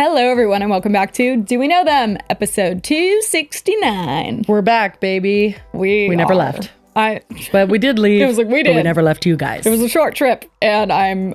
Hello, everyone, and welcome back to Do We Know Them, episode 269. We're back, baby. We never left. But we did leave. It was like we did. But we never left you guys. It was a short trip, and I'm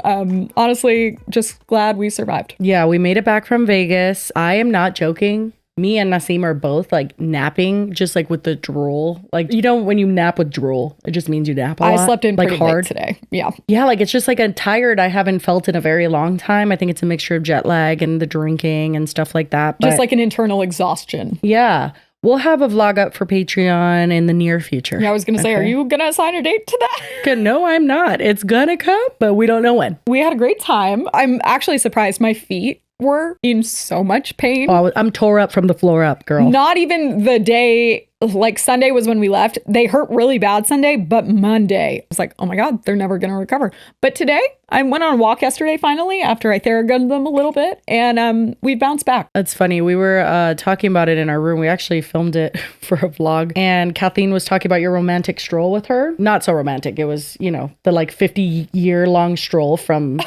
honestly just glad we survived. Yeah, we made it back from Vegas. I am not joking. Me and Nasim are both like napping, just like with the drool. Like, you know, when you nap with drool, it just means you nap a lot. I slept in like pretty hard late today. Yeah. Yeah, like it's just like I'm tired. I haven't felt in a very long time. I think it's a mixture of jet lag and the drinking and stuff like that. Just like an internal exhaustion. Yeah. We'll have a vlog up for Patreon in the near future. Yeah, I was going to say, are you going to assign a date to that? No, I'm not. It's going to come, but we don't know when. We had a great time. I'm actually surprised my feet were in so much pain. Oh, I'm tore up from the floor up, girl. Not even the day, like Sunday was when we left. They hurt really bad Sunday, but Monday, I was like, oh my God, they're never going to recover. But today, I went on a walk yesterday finally after I Theragunned them a little bit, and we bounced back. That's funny. We were talking about it in our room. We actually filmed it for a vlog, and Kathleen was talking about your romantic stroll with her. Not so romantic. It was, you know, the like 50-year-long stroll from the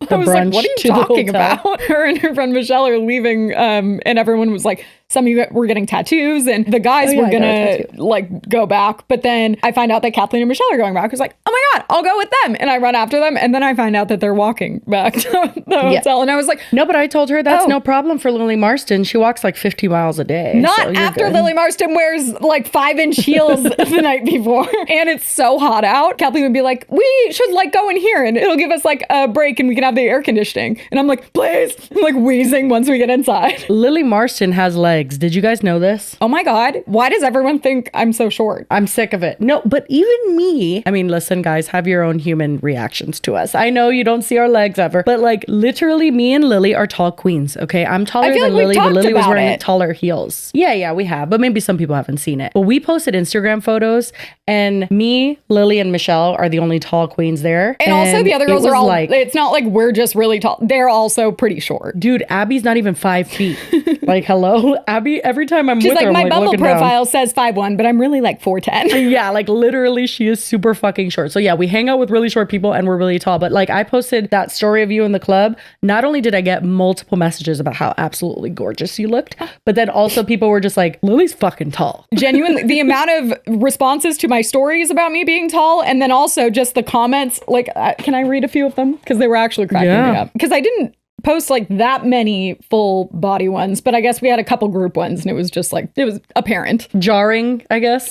brunch. Like, what are you talking about? Her and her friend Michelle are leaving, and everyone was like, some of you were getting tattoos, and the guys were gonna like go back. But then I find out that Kathleen and Michelle are going back. I was like, oh my God, I'll go with them. And I run after them, and then I find out that they're walking back to the hotel. And I was like, no, but I told her that's no problem for Lily Marston. She walks like 50 miles a day. Not after Lily Marston wears like 5-inch heels the night before, and it's so hot out. Kathleen would be like, we should like go in here, and it'll give us like a break, and we can have the air conditioning. And I'm like, please. I'm like wheezing once we get inside. Lily Marston has legs. Did you guys know this? Oh my God. Why does everyone think I'm so short? I'm sick of it. No, but even me, I mean, listen, guys, have your own human reactions to us. I know you don't see our legs ever, but like literally me and Lily are tall queens. Okay. I'm taller than Lily, but Lily was wearing taller heels. Yeah, we have, but maybe some people haven't seen it. But we posted Instagram photos, and me, Lily, and Michelle are the only tall queens there. And also the other girls are all like, it's not like we're just really tall. They're also pretty short. Dude, Abby's not even 5 feet. Like, hello? Abby, every time I'm She's with her, my I'm Bumble looking profile down. says 5'1", but I'm really like 4'10". Yeah, like literally she is super fucking short. So yeah, we hang out with really short people and we're really tall. But like I posted that story of you in the club. Not only did I get multiple messages about how absolutely gorgeous you looked, but then also people were just like, Lily's fucking tall. Genuinely, the amount of responses to my stories about me being tall, and then also just the comments, like, can I read a few of them? Because they were actually cracking me up. Because I didn't post like that many full body ones, but I guess we had a couple group ones, and it was just like, it was apparent. Jarring, I guess,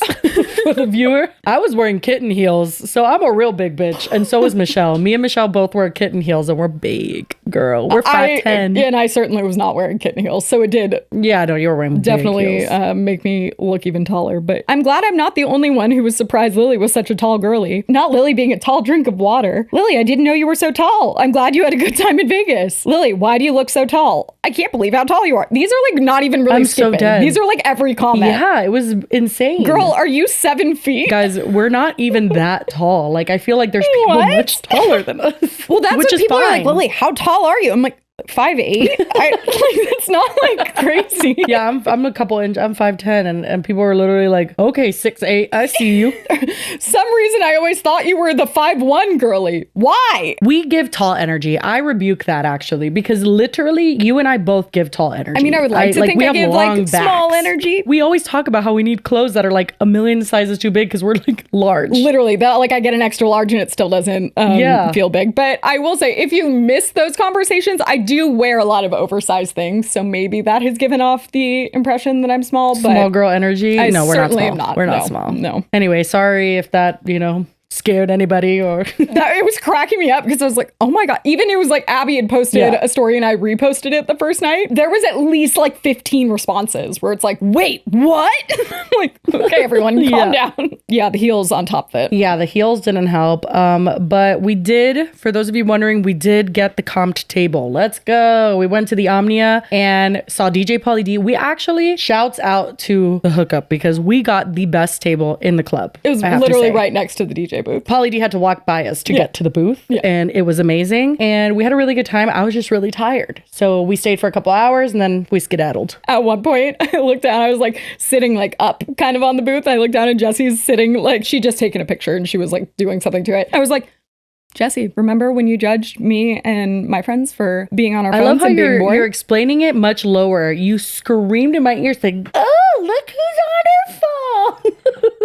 for the viewer. I was wearing kitten heels, so I'm a real big bitch, and so is Michelle. Me and Michelle both wear kitten heels, and we're big, girl. We're 5'10". And I certainly was not wearing kitten heels, so it did. Yeah, no, you were wearing definitely big heels. Make me look even taller. But I'm glad I'm not the only one who was surprised Lily was such a tall girly. Not Lily being a tall drink of water. Lily, I didn't know you were so tall. I'm glad you had a good time in Vegas. Lily, why do you look so tall? I can't believe how tall you are. These are like not even really I'm skipping. So dead. These are like every comment. Yeah, it was insane. Girl, are you 7 feet? Guys, we're not even that tall. Like, I feel like there's people much taller than us. Well, that's what people are like, Lily, how tall are you? I'm like, 5'8". It's not like crazy. Yeah, I'm a couple inch. I'm 5'10", and people are literally like, okay, 6'8". I see you. Some reason I always thought you were the 5'1" girly. Why? We give tall energy. I rebuke that actually, because literally you and I both give tall energy. I mean, I would like to think I give like small energy. We always talk about how we need clothes that are like a million sizes too big because we're like large. Literally, that like I get an extra large and it still doesn't feel big. But I will say, if you miss those conversations, I do wear a lot of oversized things, so maybe that has given off the impression that I'm small. But small girl energy. No, we're not small. We're not small. No. Anyway, sorry if that, scared anybody or it was cracking me up because I was like, oh my God. Even it was like Abby had posted a story and I reposted it the first night. There was at least like 15 responses where it's like, wait, what? Like, okay, everyone calm down. Yeah, the heels on top of it. Yeah, the heels didn't help. But we did, for those of you wondering, we did get the comped table. Let's go. We went to the Omnia and saw DJ Pauly D. We actually, shouts out to the hookup because we got the best table in the club. It was literally right next to the DJ booth. Pauly D had to walk by us to get to the booth, and it was amazing. And we had a really good time. I was just really tired. So we stayed for a couple hours and then we skedaddled. At one point, I looked down, I was like sitting like up kind of on the booth. I looked down and Jessie's sitting like, she'd just taken a picture and she was like doing something to it. I was like, Jesse, remember when you judged me and my friends for being on our phones? I love how you're explaining it much lower. You screamed in my ear saying, "Oh, look who's on her phone."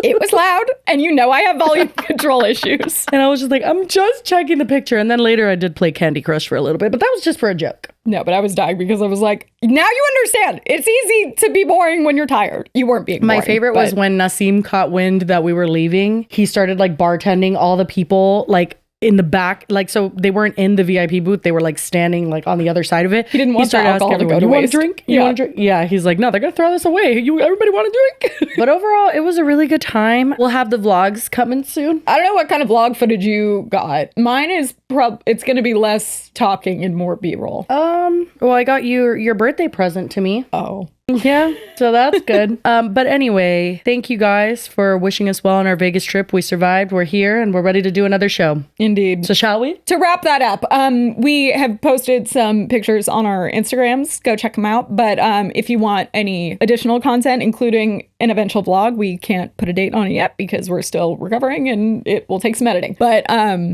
It was loud, and I have volume control issues. And I was just like, I'm just checking the picture. And then later I did play Candy Crush for a little bit, but that was just for a joke. No, but I was dying because I was like, now you understand. It's easy to be boring when you're tired. You weren't being boring. My favorite was when Nassim caught wind that we were leaving. He started like bartending all the people like in the back, like, so they weren't in the VIP booth. They were like standing like on the other side of it. He didn't want the alcohol to go to waste. You want to drink? You want to drink? Yeah. He's like, no, they're going to throw this away. Everybody want to drink? But overall, it was a really good time. We'll have the vlogs coming soon. I don't know what kind of vlog footage you got. Mine is it's going to be less talking and more B-roll. Well, I got your birthday present to me. Oh. Yeah, so that's good. But anyway, thank you guys for wishing us well on our Vegas trip. We survived, we're here, and we're ready to do another show. Indeed. So shall we? To wrap that up, we have posted some pictures on our Instagrams. Go check them out. But if you want any additional content, including an eventual vlog, we can't put a date on it yet because we're still recovering and it will take some editing. But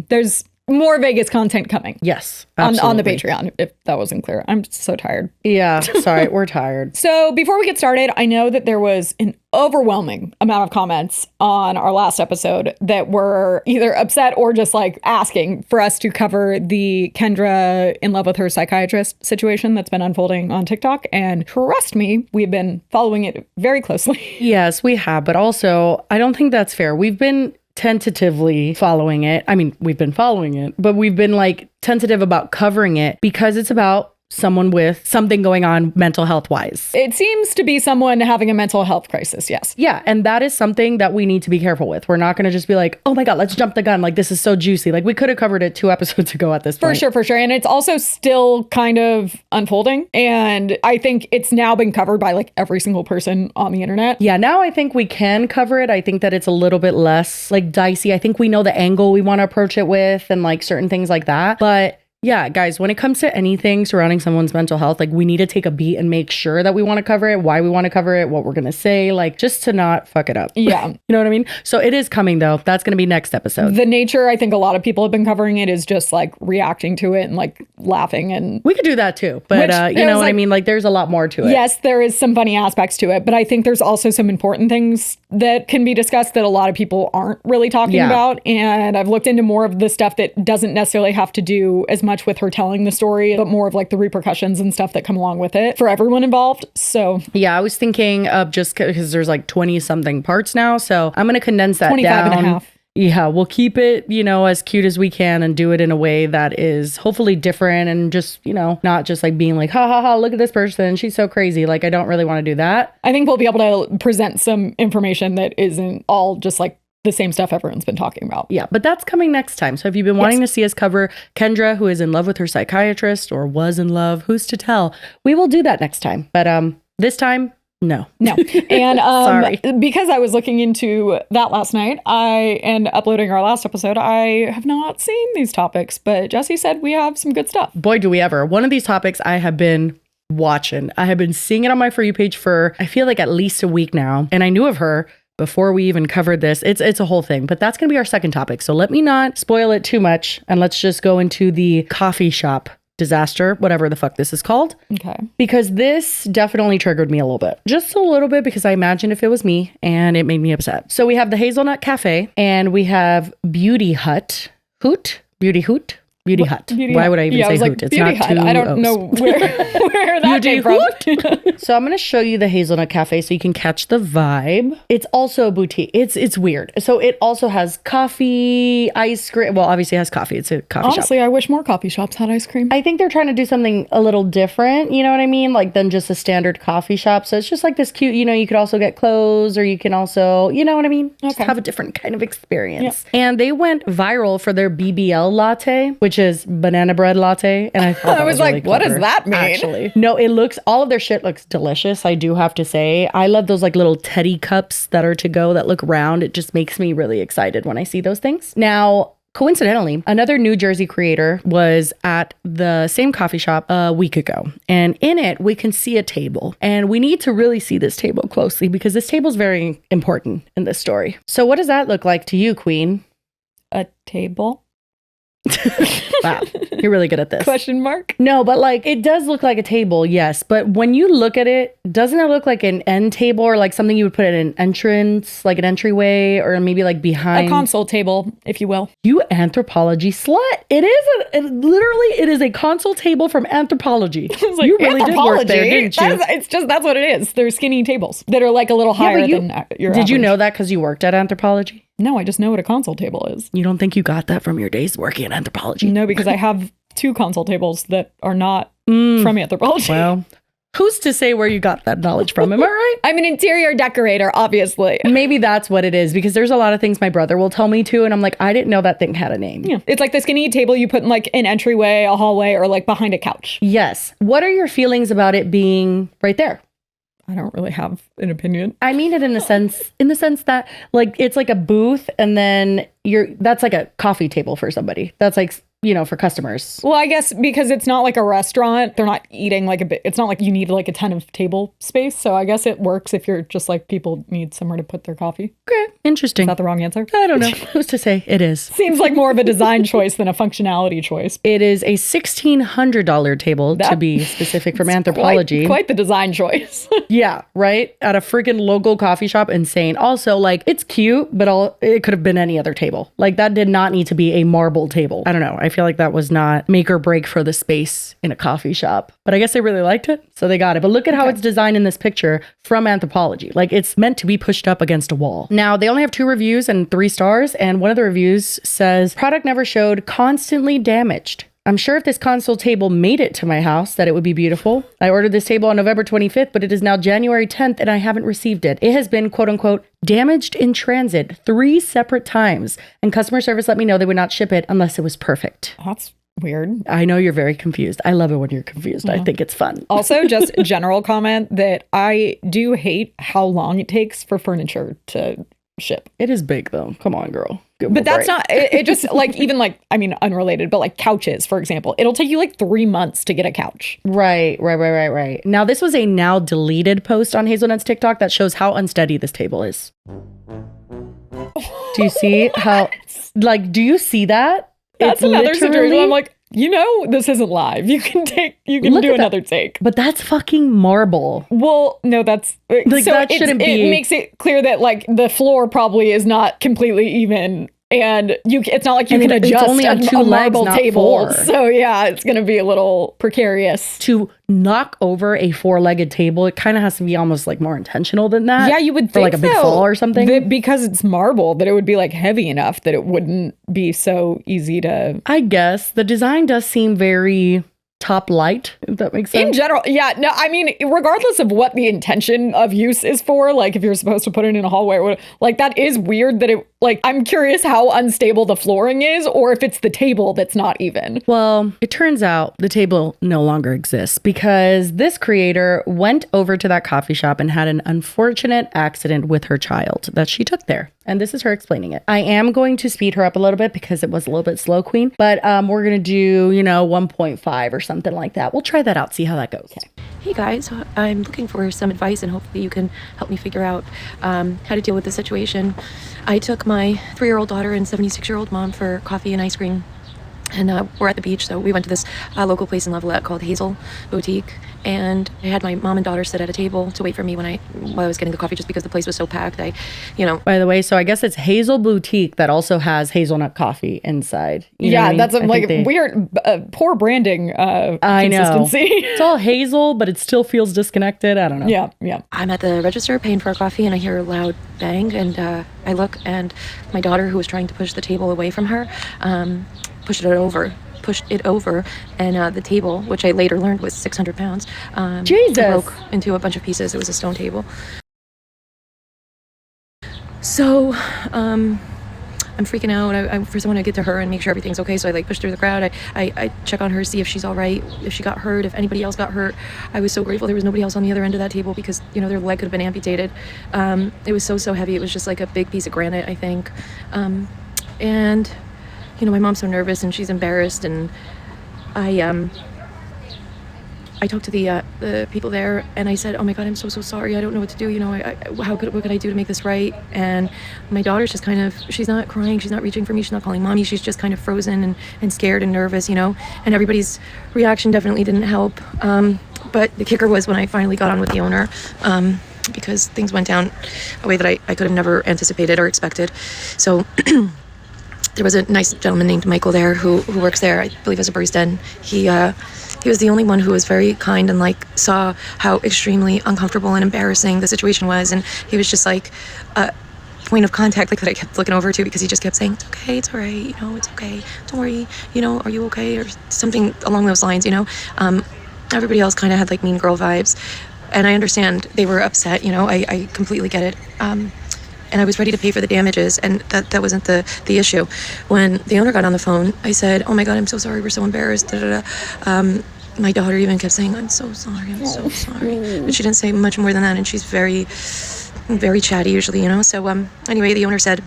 there's more Vegas content coming. Yes, on the Patreon, if that wasn't clear. I'm so tired. Yeah, sorry, we're tired. So before we get started, I know that there was an overwhelming amount of comments on our last episode that were either upset or just like asking for us to cover the Kendra in love with her psychiatrist situation that's been unfolding on TikTok. And trust me, we've been following it very closely. Yes, we have. But also, I don't think that's fair. We've been tentatively following it. I mean, we've been following it, but we've been like tentative about covering it because it's about someone with something going on mental health wise. It seems to be someone having a mental health crisis, yes. Yeah, and that is something that we need to be careful with. We're not going to just be like, oh my God, let's jump the gun. Like, this is so juicy. Like, we could have covered it 2 episodes ago at this point. For sure. And it's also still kind of unfolding. And I think it's now been covered by like every single person on the internet. Yeah, now I think we can cover it. I think that it's a little bit less like dicey. I think we know the angle we want to approach it with and like certain things like that. But yeah, guys, when it comes to anything surrounding someone's mental health, like we need to take a beat and make sure that we want to cover it, why we want to cover it, what we're going to say, like just to not fuck it up. Yeah. You know what I mean? So it is coming though. That's going to be next episode. The nature, I think a lot of people have been covering it is just like reacting to it and like laughing. And we could do that too. But you know what I mean? Like there's a lot more to it. Yes, there is some funny aspects to it. But I think there's also some important things that can be discussed that a lot of people aren't really talking about. And I've looked into more of the stuff that doesn't necessarily have to do as much with her telling the story, but more of like the repercussions and stuff that come along with it for everyone involved. So yeah, I was thinking of just because there's like 20 something parts now. So I'm going to condense that 25 down. and a half. Yeah, we'll keep it, you know, as cute as we can and do it in a way that is hopefully different and just, you know, not just like being like, ha ha ha, look at this person. She's so crazy. Like, I don't really want to do that. I think we'll be able to present some information that isn't all just like the same stuff everyone's been talking about. Yeah, but that's coming next time. So if you've been wanting to see us cover Kendra, who is in love with her psychiatrist or was in love, who's to tell? We will do that next time. But this time, no. And sorry, because I was looking into that last night, and uploading our last episode, I have not seen these topics, but Jesse said we have some good stuff. Boy, do we ever. One of these topics I have been watching. I have been seeing it on my For You page for, I feel like at least a week now. And I knew of her before we even covered this. It's a whole thing, but that's going to be our second topic. So let me not spoil it too much. And let's just go into the coffee shop disaster, whatever the fuck this is called. Okay. Because this definitely triggered me a little bit. Just a little bit, because I imagined if it was me and it made me upset. So we have the Hazelnut Cafe and we have Beauty Hut. Beauty Hut. Why would I even say like, hoot? It's Beauty not Hut. two I don't O's. know where that came from. So I'm going to show you the Hazelnut Cafe so you can catch the vibe. It's also a boutique. It's weird. So it also has coffee, ice cream. Well, obviously it has coffee. It's a coffee shop. Honestly, I wish more coffee shops had ice cream. I think they're trying to do something a little different, you know what I mean? Like than just a standard coffee shop. So it's just like this cute, you know, you could also get clothes or you can also, you know what I mean? Just have a different kind of experience. Yep. And they went viral for their BBL latte, which is banana bread latte. And I thought I was like, really what clever, does that mean? Actually. No, all of their shit looks delicious. I do have to say, I love those like little teddy cups that are to go that look round. It just makes me really excited when I see those things. Now, coincidentally, another New Jersey creator was at the same coffee shop a week ago. And in it, we can see a table. And we need to really see this table closely because this table is very important in this story. So what does that look like to you, Queen? A table? Wow, you're really good at this. Question mark? No, but like it does look like a table, yes. But when you look at it, doesn't it look like an end table or like something you would put at an entrance, like an entryway, or maybe like behind a console table, if you will? You anthropology slut. It is a console table from anthropology. Like, you really did work there, didn't you? That's what it is. They're skinny tables that are like a little higher than your average. Did you know that because you worked at anthropology? No, I just know what a console table is. You don't think you got that from your days working in anthropology? No, because I have 2 console tables that are not from anthropology. Well, who's to say where you got that knowledge from? Am I right? I'm an interior decorator, obviously. Maybe that's what it is, because there's a lot of things my brother will tell me too, and I'm like, I didn't know that thing had a name. Yeah. It's like the skinny table you put in like an entryway, a hallway, or like behind a couch. Yes. What are your feelings about it being right there? I don't really have an opinion. I mean it in the sense that like it's like a booth, and then that's like a coffee table for somebody. That's like, for customers. Well, I guess because it's not like a restaurant, they're not eating like it's not like you need like a ton of table space. So I guess it works if you're just like people need somewhere to put their coffee. Okay, interesting. Is that the wrong answer? I don't know. Who's to say? It is. Seems like more of a design choice than a functionality choice. It is a $1,600 table, to be specific, from anthropology. Quite the design choice. Yeah, right? At a freaking local coffee shop. Insane. Also, like, it's cute, but it could have been any other table. Like, that did not need to be a marble table. I don't know. I feel like that was not make or break for the space in a coffee shop. But I guess they really liked it, so they got it. But look at how it's designed in this picture from anthropology. Like, it's meant to be pushed up against a wall. Now, they only have 2 reviews and 3 stars, and one of the reviews says, product never showed, constantly damaged. I'm sure if this console table made it to my house that it would be beautiful. I ordered this table on November 25th, but it is now January 10th and I haven't received it. It has been, quote unquote, damaged in transit 3 separate times, and customer service let me know they would not ship it unless it was perfect. That's weird. I know you're very confused. I love it when you're confused. I think it's fun. Also, just a general comment that I do hate how long it takes for furniture to ship. It is big though. Come on, girl. But that's not, it just like, even like, I mean, unrelated, but like couches, for example, it'll take you like 3 months to get a couch. Right. Now, this was a now deleted post on Hazelnut's TikTok that shows how unsteady this table is. Do you see how, like, do you see that? That's another situation. I'm like, this isn't live. You can do another take. But that's fucking marble. Well, no, that's like, so that shouldn't be. It makes it clear that like the floor probably is not completely even, and it's not like you can adjust only on 2 marble legs, table. not 4. So yeah, it's gonna be a little precarious. To knock over a 4-legged table, it kind of has to be almost like more intentional than that. Yeah, you would think for like a big fall or something. Because it's marble, that it would be like heavy enough that it wouldn't be so easy to. I guess the design does seem very top light, if that makes sense. In general, yeah. No, I mean, regardless of what the intention of use is for, like if you're supposed to put it in a hallway or whatever, like that is weird that it, like, I'm curious how unstable the flooring is, or if it's the table that's not even. Well, it turns out the table no longer exists because this creator went over to that coffee shop and had an unfortunate accident with her child that she took there. And this is her explaining it. I am going to speed her up a little bit because it was a little bit slow, Queen. But we're going to do, 1.5 or something like that. We'll try that out, see how that goes. Okay. Hey guys, I'm looking for some advice and hopefully you can help me figure out how to deal with the situation. I took my 3-year-old daughter and 76-year-old mom for coffee and ice cream. And we're at the beach, so we went to this local place in Levelette called Hazel Boutique. And I had my mom and daughter sit at a table to wait for me while I was getting the coffee, just because the place was so packed. By the way, so I guess it's Hazel Boutique that also has hazelnut coffee inside. That's like weird, poor branding I consistency. Know. It's all hazel, but it still feels disconnected. I don't know. Yeah. I'm at the register paying for a coffee, and I hear a loud bang, and I look, and my daughter, who was trying to push the table away from her, pushed it over, and the table, which I later learned was 600 pounds, Jesus, broke into a bunch of pieces. It was a stone table. So I'm freaking out. I first I want to get to her and make sure everything's okay, so I push through the crowd. I check on her, see if she's all right, if she got hurt, if anybody else got hurt. I was so grateful there was nobody else on the other end of that table, because their leg could have been amputated. It was so heavy. It was just like a big piece of granite, I think. And my mom's so nervous and she's embarrassed, and I I talked to the people there, and I said, oh my God, I'm so sorry. I don't know what to do. You know, what could I do to make this right? And my daughter's just kind of, she's not crying. She's not reaching for me. She's not calling mommy. She's just kind of frozen and scared and nervous, you know, and everybody's reaction definitely didn't help. But the kicker was when I finally got on with the owner, because things went down a way that I could have never anticipated or expected. So there was a nice gentleman named Michael there who works there, I believe, as a barista, and he was the only one who was very kind and like saw how extremely uncomfortable and embarrassing the situation was, and he was just like a point of contact like that I kept looking over to, because he just kept saying, it's okay, it's all right, you know, it's okay, don't worry, you know, are you okay, or something along those lines, you know. Everybody else kind of had like mean girl vibes, and I understand they were upset, you know, I completely get it. And I was ready to pay for the damages, and that wasn't the issue. When the owner got on the phone, I said, oh my God, I'm so sorry, we're so embarrassed, my daughter even kept saying, I'm so sorry, but she didn't say much more than that, and she's very, very chatty usually, you know. So anyway, the owner said,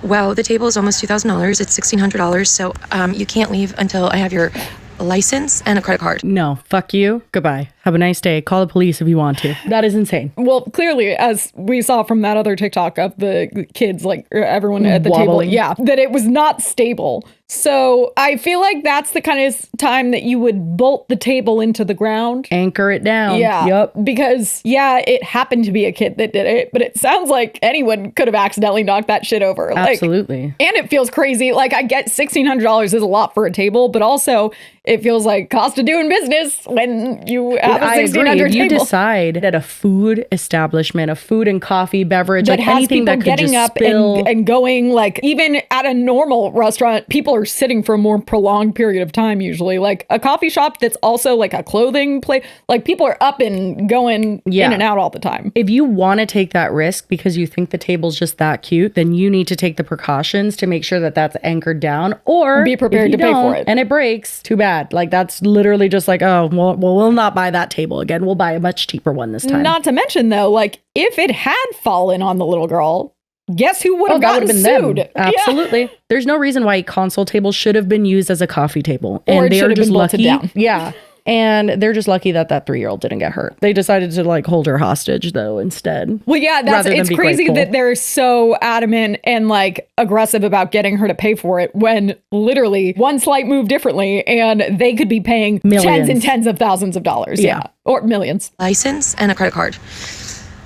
well, the table is almost $2,000, it's $1,600, so you can't leave until I have your license and a credit card. No, fuck you. Goodbye. Have a nice day. Call the police if you want to. That is insane. Well, clearly, as we saw from that other TikTok of the kids, like everyone at the wobbling. table, that it was not stable. So I feel like that's the kind of time that you would bolt the table into the ground. Anchor it down. Yeah. Yep. Because, it happened to be a kid that did it, but it sounds like anyone could have accidentally knocked that shit over. Absolutely. And it feels crazy. Like, I get $1,600 is a lot for a table, but also it feels like cost of doing business when you have a $1,600 table. If you decide that a food establishment, a food and coffee beverage, that like has anything that could getting just up spill and going, like even at a normal restaurant, people are sitting for a more prolonged period of time usually. Like a coffee shop that's also like a clothing place, like people are up and going in and out all the time. If you want to take that risk because you think the table's just that cute, then you need to take the precautions to make sure that that's anchored down, or be prepared to pay for it. And it breaks, too bad. Like that's literally just like, oh, well, we'll not buy that table again. We'll buy a much cheaper one this time. Not to mention though, like if it had fallen on the little girl, guess who would have gotten sued? Them. Absolutely. Yeah. There's no reason why console tables should have been used as a coffee table. Or and it should have been bolted down. Yeah. And they're just lucky that 3-year-old didn't get hurt. They decided to like hold her hostage though instead. Well, yeah, it's crazy that they're so adamant and like aggressive about getting her to pay for it when literally one slight move differently and they could be paying tens and tens of thousands of dollars. Yeah. Or millions. License and a credit card.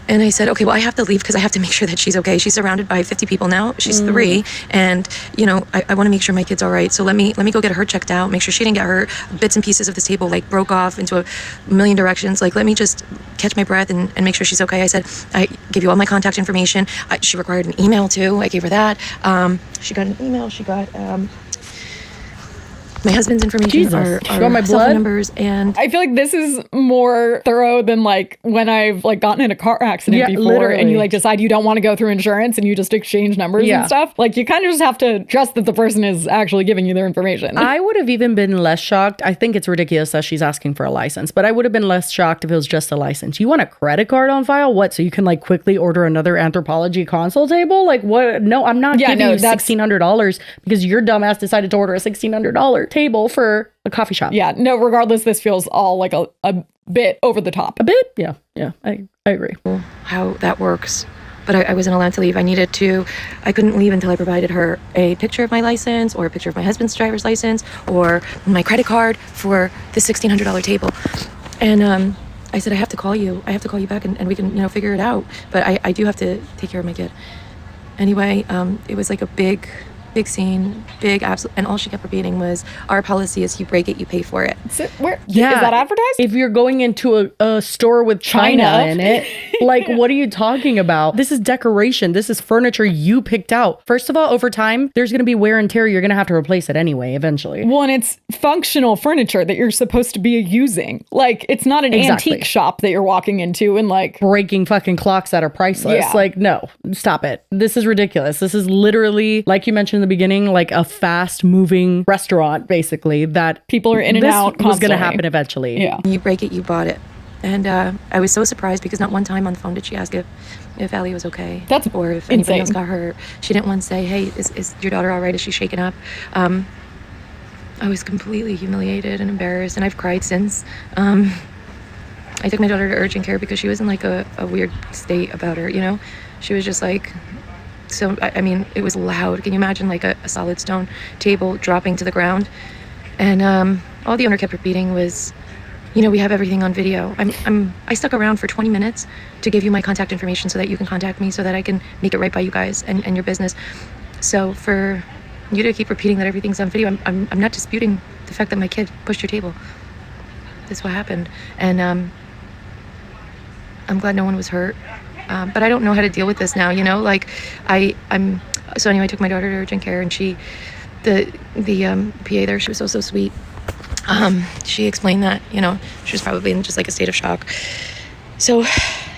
And I said, okay, well, I have to leave because I have to make sure that she's okay. She's surrounded by 50 people now. She's 3. And, you know, I want to make sure my kid's all right. So let me go get her checked out, make sure she didn't get hurt. Bits and pieces of this table, like, broke off into a million directions. Like, let me just catch my breath and make sure she's okay. I said, I gave you all my contact information. She required an email, too. I gave her that. She got an email. She got... my husband's information, our my cell phone numbers, and I feel like this is more thorough than like when I've like gotten in a car accident before, literally. And you like decide you don't want to go through insurance and you just exchange numbers and stuff. Like you kind of just have to trust that the person is actually giving you their information. I would have even been less shocked. I think it's ridiculous that she's asking for a license, but I would have been less shocked if it was just a license. You want a credit card on file? What? So you can like quickly order another Anthropologie console table? Like what? No, I'm not giving you $1,600 because your dumbass decided to order a $1,600 table for a coffee shop. Yeah, no, regardless, this feels all like a bit over the top. A bit? Yeah, I agree. How that works. But I wasn't allowed to leave. I couldn't leave until I provided her a picture of my license or a picture of my husband's driver's license or my credit card for the $1,600 table. And I said, I have to call you. I have to call you back and we can, figure it out. But I do have to take care of my kid. Anyway, it was like a big scene, absolute, and all she kept repeating was, our policy is you break it, you pay for it. Is that advertised? If you're going into a store with China in it, like, what are you talking about? This is decoration. This is furniture you picked out. First of all, over time, there's going to be wear and tear. You're going to have to replace it anyway, eventually. Well, and it's functional furniture that you're supposed to be using. Like, it's not an antique shop that you're walking into and like breaking fucking clocks that are priceless. Yeah. Like, no, stop it. This is ridiculous. This is literally, like you mentioned in the beginning, like a fast moving restaurant, basically, that people are in and out constantly. Was going to happen eventually. Yeah. You break it, you bought it. And I was so surprised because not one time on the phone did she ask if Allie was okay. Or if anybody else got hurt. She didn't once say, hey, is your daughter all right? Is she shaken up? I was completely humiliated and embarrassed, and I've cried since. I took my daughter to urgent care because she was in like a weird state about her, you know? She was just like, so, I mean, it was loud. Can you imagine like a solid stone table dropping to the ground? And all the owner kept repeating was, you know, we have everything on video. I stuck around for 20 minutes to give you my contact information so that you can contact me so that I can make it right by you guys and your business. So for you to keep repeating that everything's on video, I'm not disputing the fact that my kid pushed your table. That's what happened. And I'm glad no one was hurt. But I don't know how to deal with this now, you know? Like, so anyway, I took my daughter to urgent care, and the PA there, she was so sweet. She explained that, you know, she was probably in just like a state of shock. So,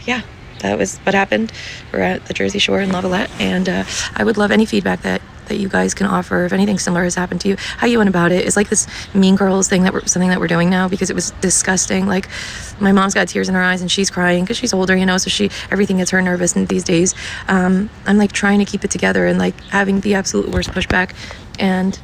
yeah, that was what happened. We're at the Jersey Shore in Lavallette, and I would love any feedback that you guys can offer if anything similar has happened to you. How you went about it is like this Mean Girls thing something that we're doing now, because it was disgusting. Like, my mom's got tears in her eyes and she's crying because she's older, you know, so everything gets her nervous these days. I'm like trying to keep it together and like having the absolute worst pushback. And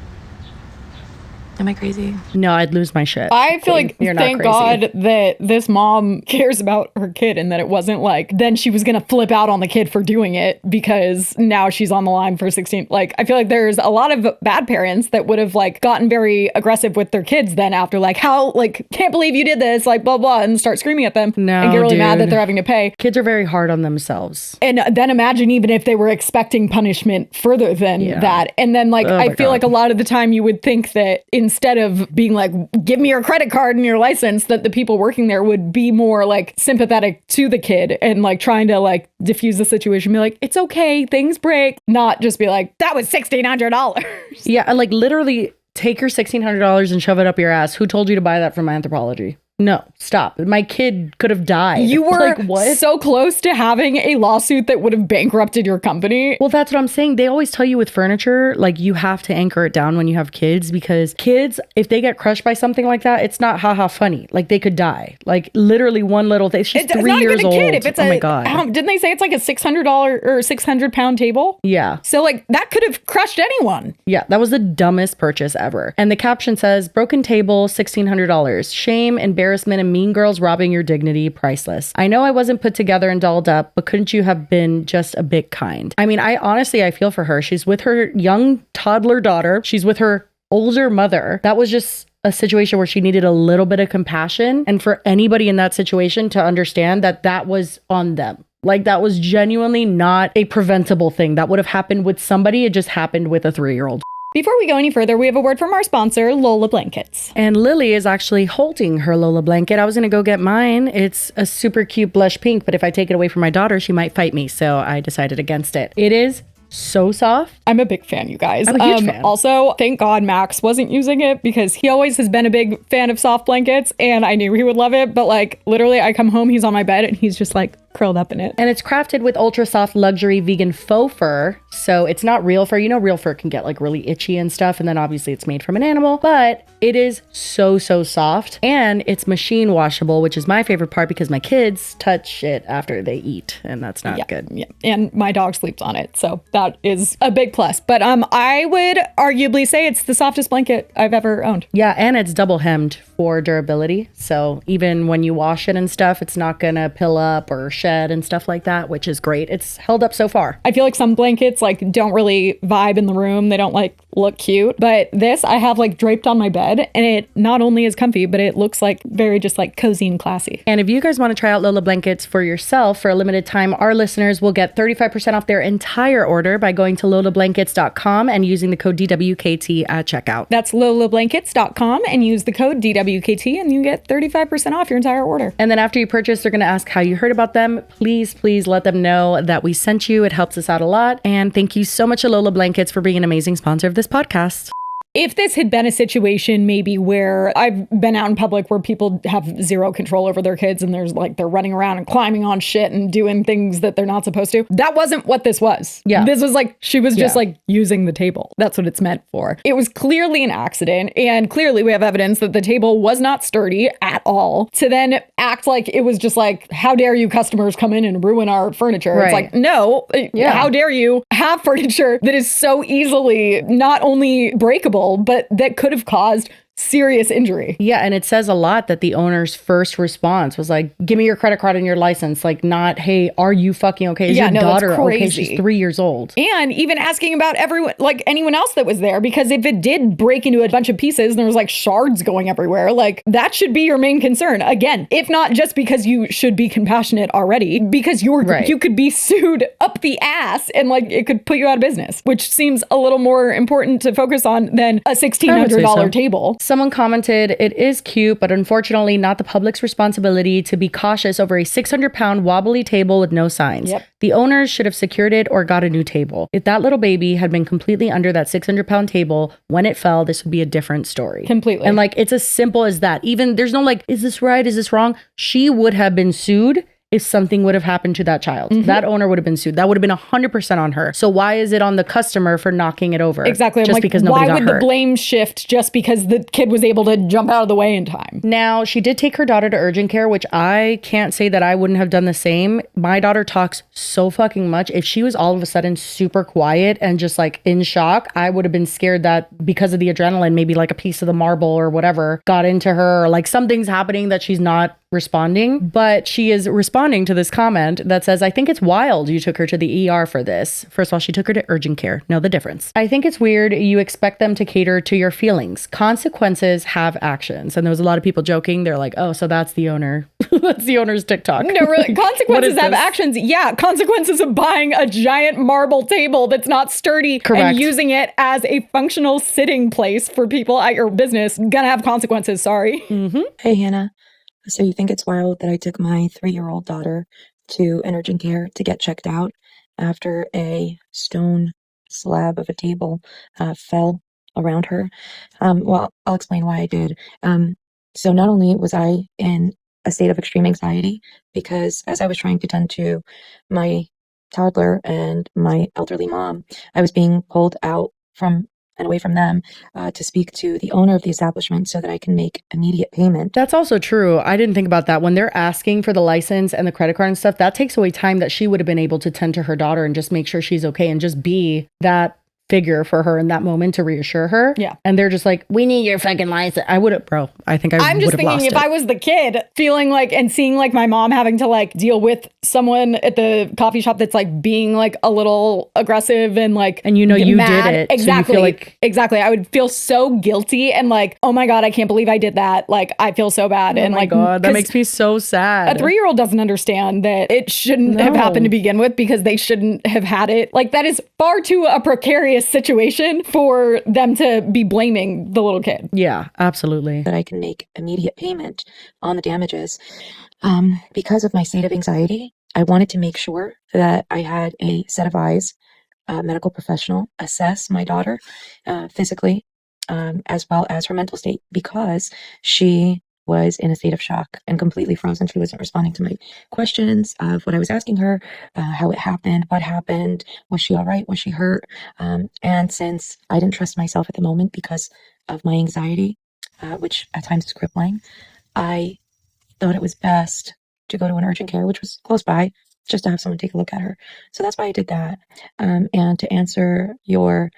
am I crazy? No, I'd lose my shit. I feel like, thank God that this mom cares about her kid and that it wasn't like, then she was going to flip out on the kid for doing it because now she's on the line for 16. Like, I feel like there's a lot of bad parents that would have like gotten very aggressive with their kids then after like, how, like, can't believe you did this, like, blah, blah, and start screaming at them and get really mad that they're having to pay. Kids are very hard on themselves. And then imagine even if they were expecting punishment further than that. And then like, I feel like a lot of the time you would think that instead of being like, give me your credit card and your license, that the people working there would be more like sympathetic to the kid and like trying to like diffuse the situation, be like, it's okay, things break, not just be like, that was $1,600. Yeah, like literally take your $1,600 and shove it up your ass. Who told you to buy that from Anthropologie? No, stop. My kid could have died. You were like, what? So close to having a lawsuit that would have bankrupted your company. Well, that's what I'm saying. They always tell you with furniture, like you have to anchor it down when you have kids, because kids, if they get crushed by something like that, it's not haha funny. Like they could die. Like literally one little thing. She's 3 years old. If it's my God. Didn't they say it's like a $600 or 600-pound table? Yeah. So like that could have crushed anyone. Yeah, that was the dumbest purchase ever. And the caption says, broken table, $1,600. Shame, embarrassment, and Mean Girls robbing your dignity, priceless. I know I wasn't put together and dolled up, but couldn't you have been just a bit kind? I mean, I feel for her. She's with her young toddler daughter. She's with her older mother. That was just a situation where she needed a little bit of compassion. And for anybody in that situation to understand that that was on them. Like that was genuinely not a preventable thing. That would have happened with somebody. It just happened with a 3-year-old. Before we go any further, we have a word from our sponsor, Lola Blankets. And Lily is actually holding her Lola blanket. I was going to go get mine. It's a super cute blush pink, but if I take it away from my daughter, she might fight me. So I decided against it. It is so soft. I'm a big fan, you guys. I'm a huge fan. Also, thank God Max wasn't using it because he always has been a big fan of soft blankets and I knew he would love it. But like literally I come home, he's on my bed and he's just like curled up in it. And it's crafted with ultra soft luxury vegan faux fur. So it's not real fur. You know, real fur can get like really itchy and stuff. And then obviously it's made from an animal, but it is so soft and it's machine washable, which is my favorite part because my kids touch it after they eat and that's not good. Yeah. And my dog sleeps on it. So that is a big plus. But I would arguably say it's the softest blanket I've ever owned. Yeah. And it's double hemmed for durability. So even when you wash it and stuff, it's not gonna pill up or shed and stuff like that, which is great. It's held up so far. I feel like some blankets like don't really vibe in the room. They don't like look cute, but this I have like draped on my bed and it not only is comfy, but it looks like very just like cozy and classy. And if you guys want to try out Lola Blankets for yourself for a limited time, our listeners will get 35% off their entire order by going to lolablankets.com and using the code DWKT at checkout. That's lolablankets.com and use the code DWKT and you get 35% off your entire order. And then after you purchase, they're going to ask how you heard about them. Please let them know that we sent you. It helps us out a lot. And thank you so much to Lola Blankets for being an amazing sponsor of this podcast. If this had been a situation maybe where I've been out in public where people have zero control over their kids and there's like they're running around and climbing on shit and doing things that they're not supposed to. That wasn't what this was. Yeah. This was like she was just like using the table. That's what it's meant for. It was clearly an accident and clearly we have evidence that the table was not sturdy at all. To then act like it was just like, how dare you customers come in and ruin our furniture? Right. It's like, no, how dare you have furniture that is so easily not only breakable, accidental, but that could have caused serious injury. Yeah, and it says a lot that the owner's first response was like, give me your credit card and your license. Like, not, hey, are you fucking okay? Is your daughter okay? She's 3 years old. And even asking about everyone, like anyone else that was there, because if it did break into a bunch of pieces and there was like shards going everywhere, like that should be your main concern. Again, if not just because you should be compassionate already, because you could be sued up the ass and like it could put you out of business, which seems a little more important to focus on than a $1,600 table. Someone commented, it is cute, but unfortunately not the public's responsibility to be cautious over a 600-pound wobbly table with no signs. Yep. The owners should have secured it or got a new table. If that little baby had been completely under that 600-pound table when it fell, this would be a different story. Completely. And like, it's as simple as that. Even there's no like, is this right? Is this wrong? She would have been sued if something would have happened to that child. That owner would have been sued. That would have been 100% on her. So why is it on the customer for knocking it over? Exactly. Just because nobody got hurt. Why would the blame shift just because the kid was able to jump out of the way in time? Now, she did take her daughter to urgent care, which I can't say that I wouldn't have done the same. My daughter talks so fucking much. If she was all of a sudden super quiet and just like in shock, I would have been scared that because of the adrenaline, maybe like a piece of the marble or whatever got into her, or like something's happening that she's not responding. But she is responding to this comment that says, I think it's wild you took her to the ER for this. First of all, she took her to urgent care. Know the difference. I think it's weird you expect them to cater to your feelings. Consequences have actions. And there was a lot of people joking. They're like, oh, so that's the owner. That's the owner's TikTok. No, really. Consequences have actions. Yeah. Consequences of buying a giant marble table that's not sturdy. Correct. And using it as a functional sitting place for people at your business. Gonna have consequences. Sorry. Mm-hmm. Hey, Hannah. So you think it's wild that I took my 3-year-old daughter to an urgent care to get checked out after a stone slab of a table fell around her? Well, I'll explain why I did. So not only was I in a state of extreme anxiety, because as I was trying to tend to my toddler and my elderly mom, I was being pulled out from and away from them to speak to the owner of the establishment so that I can make immediate payment. That's also true. I didn't think about that. When they're asking for the license and the credit card and stuff, that takes away time that she would have been able to tend to her daughter and just make sure she's okay and just be that figure for her in that moment to reassure her. Yeah. And they're just like, we need your fucking license. I would have, bro. I think I'm just thinking if I was the kid feeling like and seeing like my mom having to like deal with someone at the coffee shop that's like being like a little aggressive and like, and you know you mad. did it. Exactly. So you feel like, exactly. I would feel so guilty and like, oh my God, I can't believe I did that. Like I feel so bad. Oh and my like, God, that makes me so sad. A 3-year-old doesn't understand that it shouldn't have happened to begin with because they shouldn't have had it. Like that is far too a precarious situation for them to be blaming the little kid. Yeah, absolutely. That I can make immediate payment on the damages. Because of my state of anxiety, I wanted to make sure that I had a set of eyes, a medical professional, assess my daughter physically, as well as her mental state, because she was in a state of shock and completely frozen. She wasn't responding to my questions of what I was asking her, how it happened, what happened, was she all right, was she hurt? And since I didn't trust myself at the moment because of my anxiety, which at times is crippling, I thought it was best to go to an urgent care, which was close by, just to have someone take a look at her. So that's why I did that. And to answer your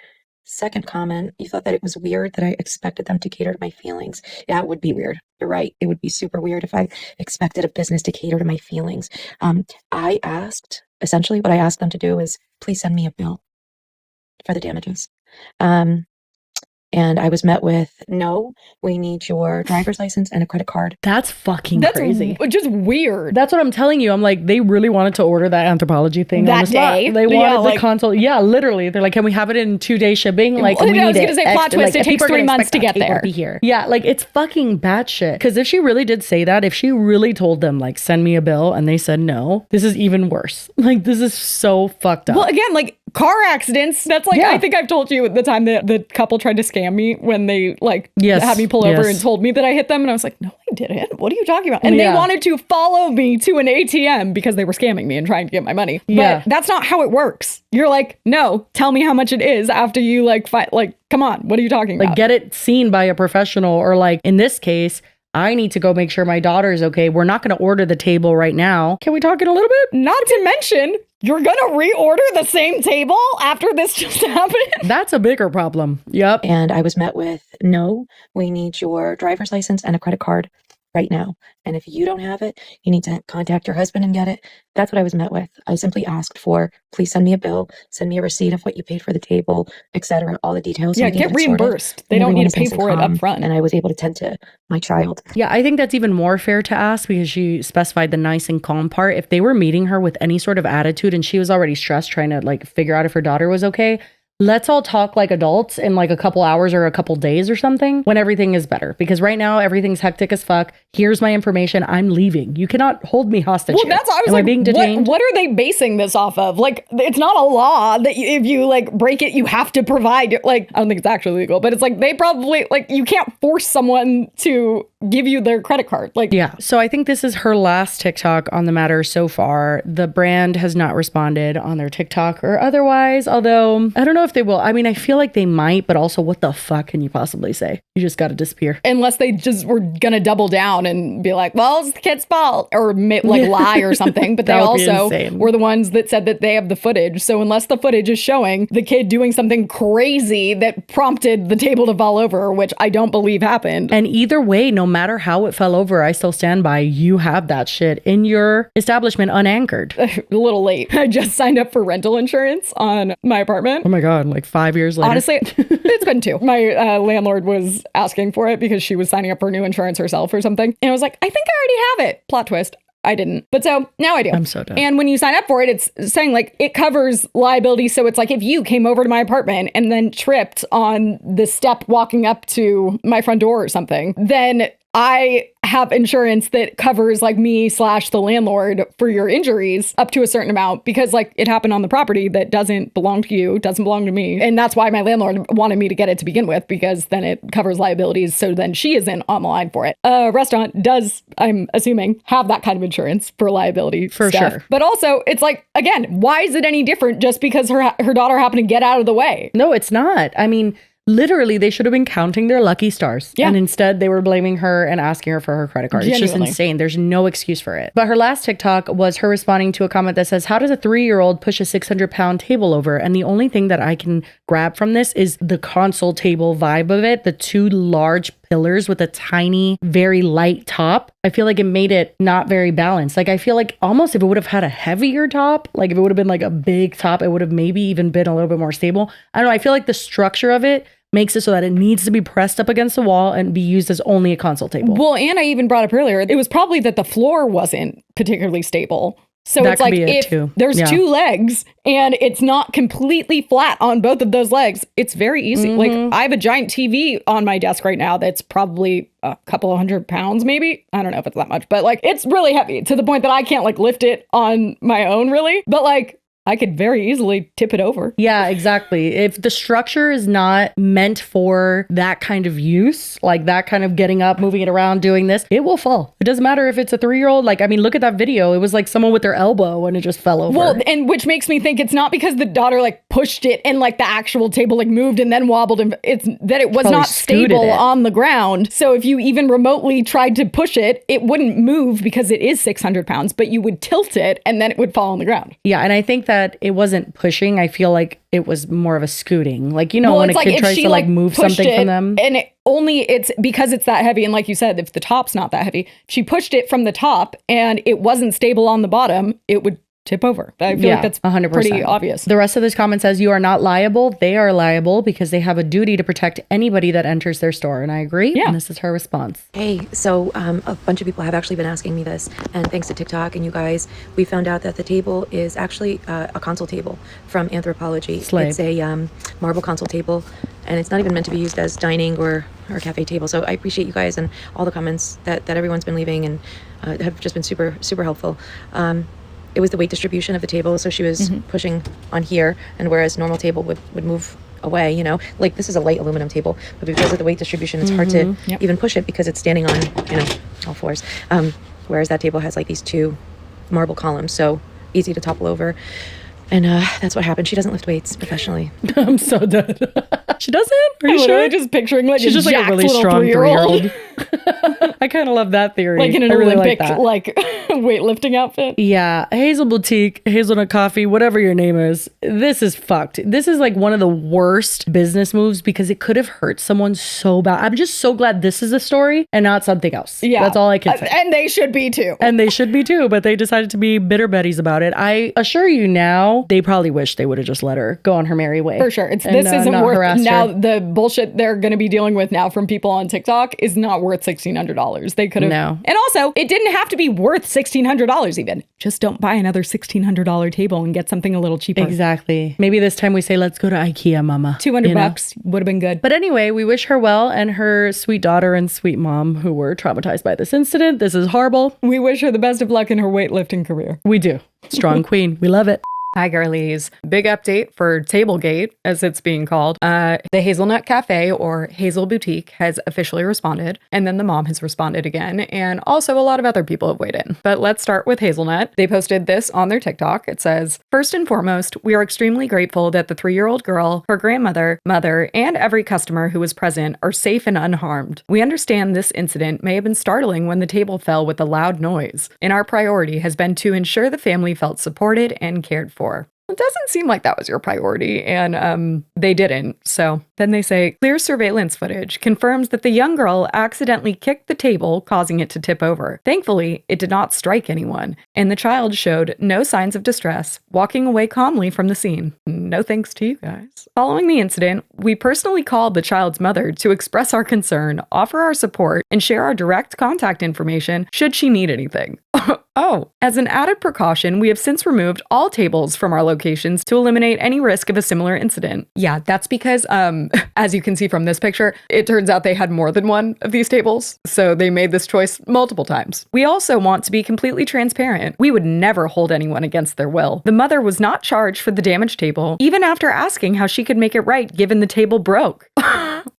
second comment, you thought that it was weird that I expected them to cater to my feelings. Yeah, it would be weird. You're right. It would be super weird if I expected a business to cater to my feelings. Essentially what I asked them to do is, please send me a bill for the damages. And I was met with, no, we need your driver's license and a credit card. That's fucking crazy. Just weird. That's what I'm telling you. I'm like, they really wanted to order that anthropology thing that on the day. Spot. They wanted the consult. Yeah, literally. They're like, can we have it in 2-day shipping? Like, I was going to say plot twist. It takes 3 months to get there. Be here. Yeah, like it's fucking batshit. Because if she really did say that, if she really told them like, send me a bill, and they said no, this is even worse. Like, this is so fucked up. Well, again, like car accidents. That's like, I think I've told you the time that the couple tried to scam me when they had me pull over and told me that I hit them. And I was like, no, I didn't. What are you talking about? And they wanted to follow me to an ATM because they were scamming me and trying to get my money. But that's not how it works. You're like, no, tell me how much it is after you fight. Like, come on. What are you talking about? Like, get it seen by a professional, or like in this case, I need to go make sure my daughter's okay. We're not going to order the table right now. Can we talk in a little bit? Not to mention, you're gonna reorder the same table after this just happened? That's a bigger problem. Yep. And I was met with, no, we need your driver's license and a credit card right now. And if you don't have it, you need to contact your husband and get it. That's what I was met with. I simply asked for, please send me a bill, send me a receipt of what you paid for the table, etc. All the details. Yeah, get reimbursed. They don't need to pay for it up front. And I was able to tend to my child. Yeah, I think that's even more fair to ask because she specified the nice and calm part. If they were meeting her with any sort of attitude and she was already stressed trying to like figure out if her daughter was okay, let's all talk like adults in like a couple hours or a couple days or something when everything is better. Because right now everything's hectic as fuck. Here's my information. I'm leaving. You cannot hold me hostage. Well, here. that's, I was Am like, I being detained? What are they basing this off of? Like, it's not a law that if you like break it, you have to provide. Like, I don't think it's actually legal, but it's like they probably like you can't force someone to give you their credit card. Like, yeah. So I think this is her last TikTok on the matter so far. The brand has not responded on their TikTok or otherwise, although I don't know if they will. I mean, I feel like they might, but also what the fuck can you possibly say? You just got to disappear. Unless they just were going to double down and be like, well, it's the kid's fault or like lie or something. But they also were the ones that said that they have the footage. So unless the footage is showing the kid doing something crazy that prompted the table to fall over, which I don't believe happened. And either way, no matter how it fell over, I still stand by you have that shit in your establishment unanchored. A little late. I just signed up for rental insurance on my apartment. Oh my God, like 5 years later. Honestly, it's been 2. My landlord was asking for it because she was signing up for new insurance herself or something. And I was like, I think I already have it. Plot twist. I didn't. But so now I do. I'm so done. And when you sign up for it, it's saying like it covers liability. So it's like if you came over to my apartment and then tripped on the step walking up to my front door or something, then I have insurance that covers like me / the landlord for your injuries up to a certain amount because like it happened on the property that doesn't belong to you, doesn't belong to me. And that's why my landlord wanted me to get it to begin with, because then it covers liabilities. So then she isn't on the line for it. A restaurant does, I'm assuming, have that kind of insurance for liability for stuff. Sure. But also it's like, again, why is it any different just because her daughter happened to get out of the way? No, it's not. I mean, literally, they should have been counting their lucky stars. Yeah. And instead, they were blaming her and asking her for her credit card. Genuinely. It's just insane. There's no excuse for it. But her last TikTok was her responding to a comment that says, how does a 3-year-old push a 600-pound table over? And the only thing that I can grab from this is the console table vibe of it. The 2 large pillars with a tiny, very light top. I feel like it made it not very balanced. Like, I feel like almost if it would have had a heavier top, like if it would have been like a big top, it would have maybe even been a little bit more stable. I don't know. I feel like the structure of it makes it so that it needs to be pressed up against the wall and be used as only a console table. Well, and I even brought up earlier, it was probably that the floor wasn't particularly stable. So that it's like if there's 2 legs and it's not completely flat on both of those legs, it's very easy. Mm-hmm. Like I have a giant TV on my desk right now that's probably a couple of 100 pounds, maybe. I don't know if it's that much, but like it's really heavy to the point that I can't like lift it on my own really. But like I could very easily tip it over. Yeah, exactly. If the structure is not meant for that kind of use, like that kind of getting up, moving it around, doing this, it will fall. It doesn't matter if it's a 3-year-old. Like, I mean, look at that video. It was like someone with their elbow and it just fell over. Well, and which makes me think it's not because the daughter like pushed it and like the actual table like moved and then wobbled, and it's that it was not stable on the ground. So if you even remotely tried to push it, it wouldn't move because it is 600 pounds, but you would tilt it and then it would fall on the ground. Yeah, and I think that it wasn't pushing. I feel like it was more of a scooting. Like, you know, when a kid tries to like move something from them. And it's because it's that heavy. And like you said, if the top's not that heavy, if she pushed it from the top and it wasn't stable on the bottom, it would tip over. I feel like that's 100%. Pretty obvious. The rest of this comment says, you are not liable. They are liable because they have a duty to protect anybody that enters their store. And I agree. Yeah. And this is her response. Hey, so a bunch of people have actually been asking me this. And thanks to TikTok and you guys, we found out that the table is actually a console table from Anthropology. Slave. It's a marble console table. And it's not even meant to be used as dining or cafe table. So I appreciate you guys and all the comments that everyone's been leaving and have just been super, super helpful. It was the weight distribution of the table. So she was pushing on here, and whereas normal table would move away, you know, like this is a light aluminum table, but because of the weight distribution, it's hard to even push it because it's standing on, you know, all fours. Whereas that table has like these 2 marble columns, so easy to topple over. And that's what happened. She doesn't lift weights professionally. I'm so dead. She doesn't? Are you sure? sure? Just picturing like she's just like a really strong 3-year-old. I kind of love that theory. Like in an Olympic, like weightlifting outfit. Yeah. Hazel Boutique, Hazelnut Coffee, whatever your name is. This is fucked. This is like one of the worst business moves because it could have hurt someone so bad. I'm just so glad this is a story and not something else. Yeah. That's all I can say. And they should be too. And they should be too, but they decided to be bitter betties about it. I assure you now, they probably wish they would have just let her go on her merry way. For sure. This isn't worth now. The bullshit they're going to be dealing with now from people on TikTok is not worth $1,600. They could have. No. And also, it didn't have to be worth $1,600 even. Just don't buy another $1,600 table and get something a little cheaper. Exactly. Maybe this time we say, let's go to IKEA, mama. $200 would have been good. But anyway, we wish her well and her sweet daughter and sweet mom who were traumatized by this incident. This is horrible. We wish her the best of luck in her weightlifting career. We do. Strong queen. We love it. Hi, girlies. Big update for Tablegate, as it's being called. The Hazelnut Cafe, or Hazel Boutique, has officially responded, and then the mom has responded again, and also a lot of other people have weighed in. But let's start with Hazelnut. They posted this on their TikTok. It says, "First and foremost, we are extremely grateful that the 3-year-old girl, her grandmother, mother, and every customer who was present are safe and unharmed. We understand this incident may have been startling when the table fell with a loud noise, and our priority has been to ensure the family felt supported and cared for. It doesn't seem like that was your priority, and they didn't. So then they say, clear surveillance footage confirms that the young girl accidentally kicked the table, causing it to tip over. Thankfully, it did not strike anyone, and the child showed no signs of distress, walking away calmly from the scene. No thanks to you guys. Following the incident, we personally called the child's mother to express our concern, offer our support, and share our direct contact information should she need anything. Oh, as an added precaution, we have since removed all tables from our locations to eliminate any risk of a similar incident." Yeah, that's because, as you can see from this picture, it turns out they had more than one of these tables, so they made this choice multiple times. "We also want to be completely transparent. We would never hold anyone against their will. The mother was not charged for the damaged table, even after asking how she could make it right given the table broke.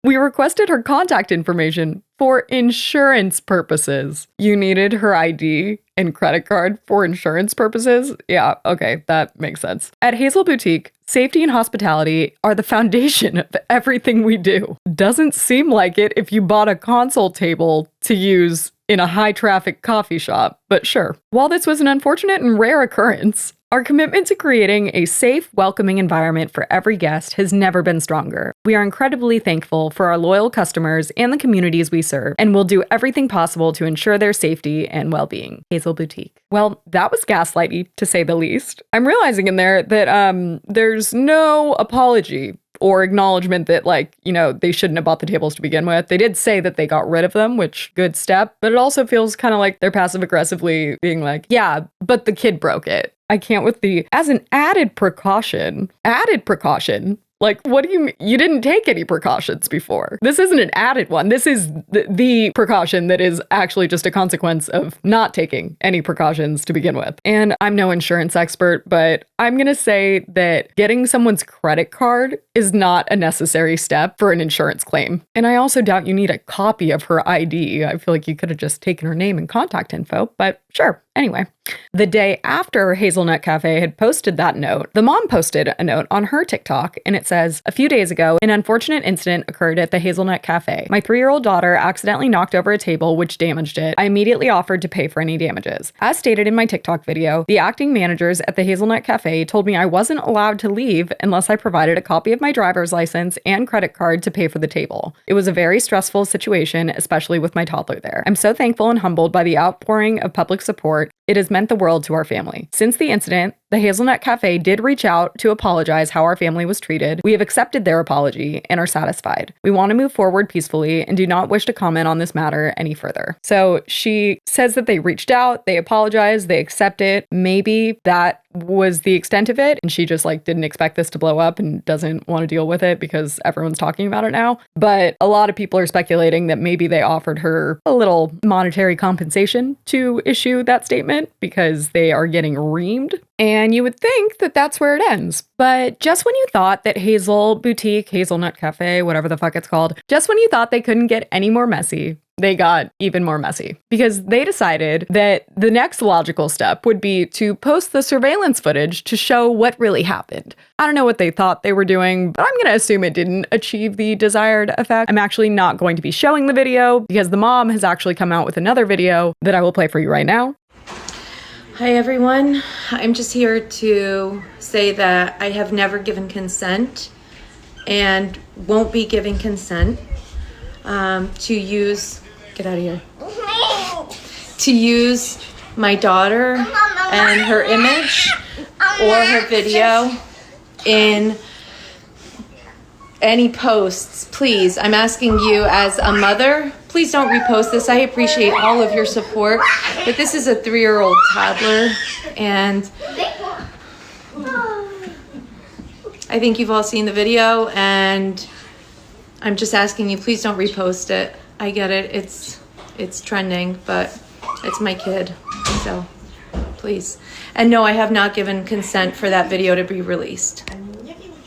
We requested her contact information for insurance purposes." You needed her ID and credit card for insurance purposes? Yeah, okay, that makes sense. "At Hazel Boutique, safety and hospitality are the foundation of everything we do. Doesn't seem like it if you bought a console table to use in a high-traffic coffee shop, but sure. While this was an unfortunate and rare occurrence, our commitment to creating a safe, welcoming environment for every guest has never been stronger. We are incredibly thankful for our loyal customers and the communities we serve, and will do everything possible to ensure their safety and well-being. Hazel Boutique." Well, that was gaslighty, to say the least. I'm realizing in there that there's no apology or acknowledgement that, like, you know, they shouldn't have bought the tables to begin with. They did say that they got rid of them, which, good step, but it also feels kind of like they're passive-aggressively being like, yeah, but the kid broke it. I can't with the, as an added precaution, like, what do you mean? You didn't take any precautions before. This isn't an added one. This is the precaution that is actually just a consequence of not taking any precautions to begin with. And I'm no insurance expert, but I'm going to say that getting someone's credit card is not a necessary step for an insurance claim. And I also doubt you need a copy of her ID. I feel like you could have just taken her name and contact info, but sure. Anyway, the day after Hazelnut Cafe had posted that note, the mom posted a note on her TikTok, and it says, "A few days ago, an unfortunate incident occurred at the Hazelnut Cafe. My 3-year-old daughter accidentally knocked over a table, which damaged it. I immediately offered to pay for any damages. As stated in my TikTok video, the acting managers at the Hazelnut Cafe told me I wasn't allowed to leave unless I provided a copy of my driver's license and credit card to pay for the table. It was a very stressful situation, especially with my toddler there. I'm so thankful and humbled by the outpouring of public support. It has meant the world to our family. Since the incident, the Hazelnut Cafe did reach out to apologize how our family was treated. We have accepted their apology and are satisfied. We want to move forward peacefully and do not wish to comment on this matter any further." So she says that they reached out, they apologized, they accept it. Maybe that was the extent of it, and she just like didn't expect this to blow up and doesn't want to deal with it because everyone's talking about it now. But a lot of people are speculating that maybe they offered her a little monetary compensation to issue that statement because they are getting reamed And you would think that that's where it ends. But just when you thought that Hazel Boutique, Hazelnut Cafe, whatever the fuck it's called, just when you thought they couldn't get any more messy, they got even more messy because they decided that the next logical step would be to post the surveillance footage to show what really happened. I don't know what they thought they were doing, but I'm going to assume it didn't achieve the desired effect. I'm actually not going to be showing the video because the mom has actually come out with another video that I will play for you right now. Hi everyone, I'm just here to say that I have never given consent and won't be giving consent to use, get out of here, to use my daughter and her image or her video in any posts. Please, I'm asking you as a mother, please don't repost this. I appreciate all of your support, but this is a 3-year-old toddler, and I think you've all seen the video, and I'm just asking you, please don't repost it. I get it, it's trending, but it's my kid, so please. And no, I have not given consent for that video to be released.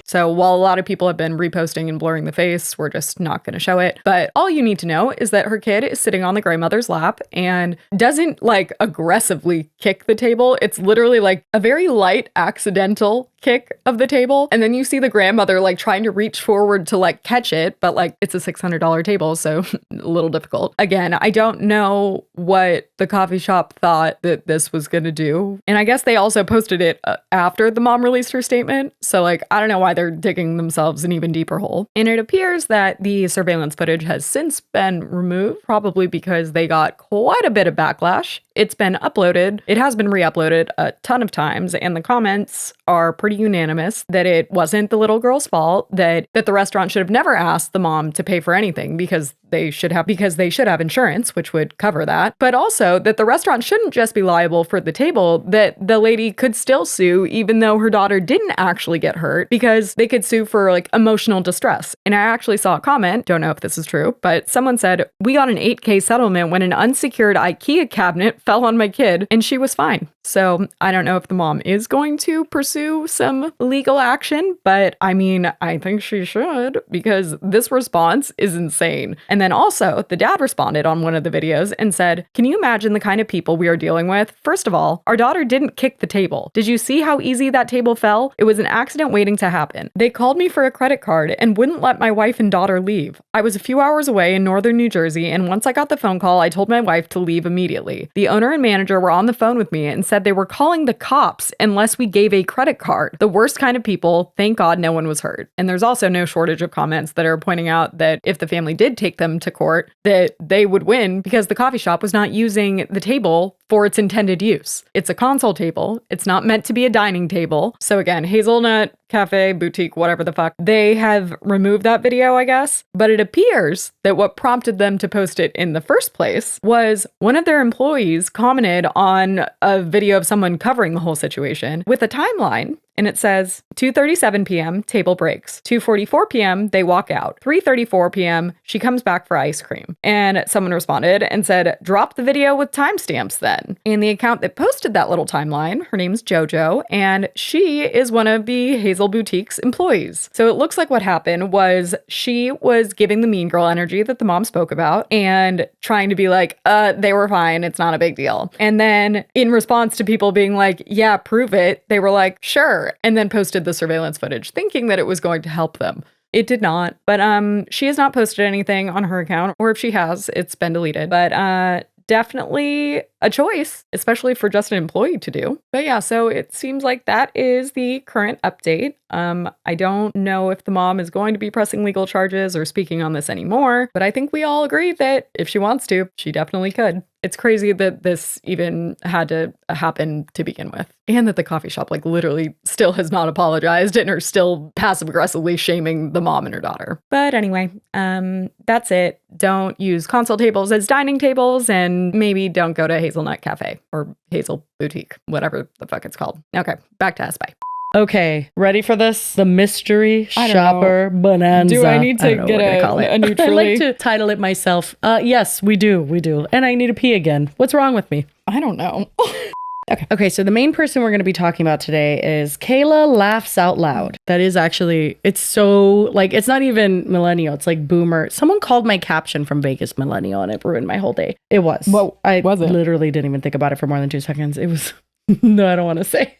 So while a lot of people have been reposting and blurring the face, we're just not going to show it. But all you need to know is that her kid is sitting on the grandmother's lap and doesn't like aggressively kick the table. It's literally like a very light accidental kick of the table. And then you see the grandmother like trying to reach forward to like catch it, but like it's a $600 table, so a little difficult. Again, I don't know what the coffee shop thought that this was going to do. And I guess they also posted it after the mom released her statement. So like, I don't know why they're digging themselves an even deeper hole. And it appears that the surveillance footage has since been removed, probably because they got quite a bit of backlash. It's been uploaded. It has been re-uploaded a ton of times, and the comments are pretty unanimous that it wasn't the little girl's fault, that the restaurant should have never asked the mom to pay for anything because they should have insurance, which would cover that. But also that the restaurant shouldn't just be liable for the table, that the lady could still sue even though her daughter didn't actually get hurt, because they could sue for like emotional distress. And I actually saw a comment, don't know if this is true, but someone said, "We got an $8,000 settlement when an unsecured IKEA cabinet fell on my kid and she was fine." So I don't know if the mom is going to pursue some legal action, but I mean, I think she should, because this response is insane. And then also the dad responded on one of the videos and said, "Can you imagine the kind of people we are dealing with? First of all, our daughter didn't kick the table. Did you see how easy that table fell? It was an accident waiting to happen. They called me for a credit card and wouldn't let my wife and daughter leave. I was a few hours away in northern New Jersey, and once I got the phone call, I told my wife to leave immediately. The owner and manager were on the phone with me and said they were calling the cops unless we gave a credit card. The worst kind of people. Thank God no one was hurt." And there's also no shortage of comments that are pointing out that if the family did take them to court, that they would win because the coffee shop was not using the table for its intended use. It's a console table. It's not meant to be a dining table. So again, Hazelnut Cafe, Boutique, whatever the fuck, they have removed that video, I guess. But it appears that what prompted them to post it in the first place was one of their employees commented on a video of someone covering the whole situation with a timeline. And it says 2:37 p.m., table breaks. 2:44 p.m., they walk out. 3:34 p.m., she comes back for ice cream. And someone responded and said, "Drop the video with timestamps then." And the account that posted that little timeline, her name's JoJo, and she is one of the Hazel Boutique's employees. So it looks like what happened was she was giving the mean girl energy that the mom spoke about and trying to be like, they were fine, it's not a big deal. And then in response to people being like, "Yeah, prove it," they were like, "Sure," and then posted the surveillance footage thinking that it was going to help them. It did not, but she has not posted anything on her account, or if she has, it's been deleted. But definitely a choice, especially for just an employee to do. But yeah, so it seems like that is the current update. I don't know if the mom is going to be pressing legal charges or speaking on this anymore, but I think we all agree that if she wants to, she definitely could. It's crazy that this even had to happen to begin with, and that the coffee shop like literally still has not apologized and are still passive aggressively shaming the mom and her daughter. But anyway, that's it. Don't use console tables as dining tables, and maybe don't go to Hazelnut Cafe or Hazel Boutique, whatever the fuck it's called. Okay, back to us. Bye. Okay, ready for this? The mystery shopper bonanza. Do I need to get a neutrally? I'd like to title it myself. Yes, we do. And I need to pee again. What's wrong with me? I don't know. Okay, so the main person we're going to be talking about today is Kayla Laughs Out Loud. That is actually, it's so, like, it's not even millennial. It's like boomer. Someone called my caption from Vegas millennial, and it ruined my whole day. It was. What I was it? Literally didn't even think about it for more than 2 seconds. It was, no, I don't want to say.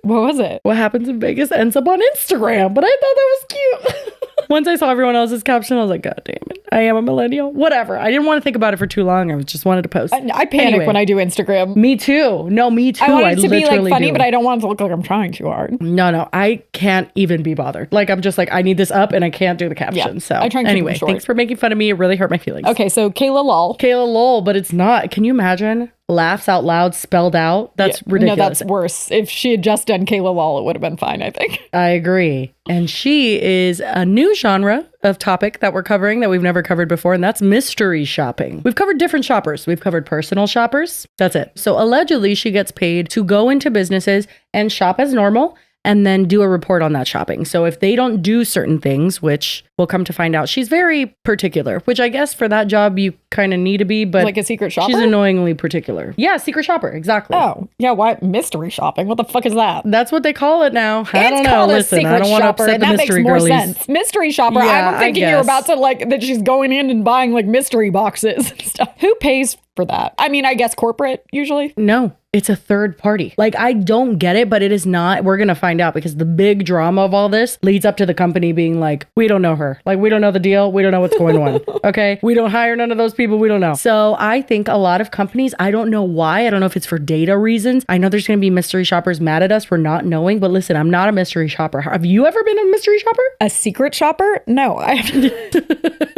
What was it? What happens in Vegas ends up on Instagram, but I thought that was cute. Once I saw everyone else's caption, I was like, God damn it. I am a millennial. Whatever. I didn't want to think about it for too long. I just wanted to post. I panic when I do Instagram. Me too. No, me too. I want it to be like funny, but I don't want it to look like I'm trying too hard. No. I can't even be bothered. Like, I'm just like, I need this up and I can't do the caption. Yeah, so I try and anyway, keep them short. Thanks for making fun of me. It really hurt my feelings. Okay, so Kayla lol. Kayla lol, but it's not. Can you imagine? Laughs out loud spelled out. That's ridiculous. No, that's worse. If she had just done Kayla lol, it would have been fine, I think. I agree. And she is a new genre of topic that we're covering that we've never covered before, and that's mystery shopping. We've covered different shoppers. We've covered personal shoppers. That's it. So allegedly, she gets paid to go into businesses and shop as normal and then do a report on that shopping. So if they don't do certain things, which we'll come to find out, she's very particular, which I guess for that job you kind of need to be, but like a secret shopper? She's annoyingly particular. Yeah, secret shopper, exactly. Oh, yeah, why mystery shopping? What the fuck is that? That's what they call it now. I don't know. Called Listen, a secret I don't want to shopper, upset and the that mystery makes more girlies. sense. Mystery shopper. Yeah, I'm thinking you're about to like that she's going in and buying like mystery boxes and stuff. Who pays for that? I mean, I guess corporate usually. No. It's a third party. Like, I don't get it, but it is not. We're going to find out because the big drama of all this leads up to the company being like, we don't know her. Like, we don't know the deal. We don't know what's going on. Okay. We don't hire none of those people. We don't know. So I think a lot of companies, I don't know why. I don't know if it's for data reasons. I know there's going to be mystery shoppers mad at us for not knowing, but listen, I'm not a mystery shopper. Have you ever been a mystery shopper? A secret shopper? No, I haven't.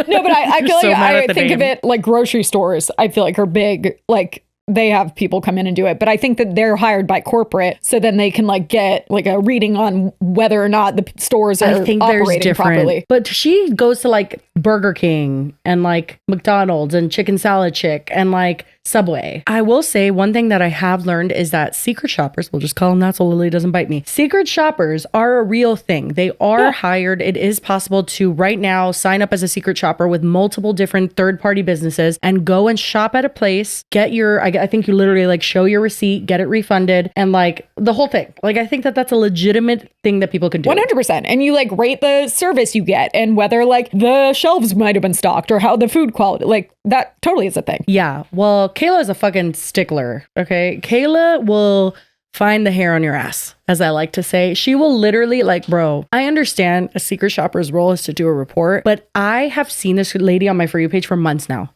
No, but I feel like I think of it like grocery stores. I feel like are big, like, they have people come in and do it, but I think that they're hired by corporate, so then they can like get like a reading on whether or not the stores are operating properly. But she goes to like Burger King and like McDonald's and Chicken Salad Chick and like Subway. I will say one thing that I have learned is that secret shoppers, we'll just call them that so Lily doesn't bite me. Secret shoppers are a real thing. They are hired. It is possible to right now sign up as a secret shopper with multiple different third-party businesses and go and shop at a place, get your, I think you literally like show your receipt, get it refunded, and like the whole thing. Like, I think that that's a legitimate thing that people can do. 100%. And you like rate the service you get and whether like the shelves might have been stocked or how the food quality, like that totally is a thing. Yeah. Well, Kayla is a fucking stickler. Okay. Kayla will find the hair on your ass, as I like to say. She will literally like, bro, I understand a secret shopper's role is to do a report, but I have seen this lady on my For You page for months now,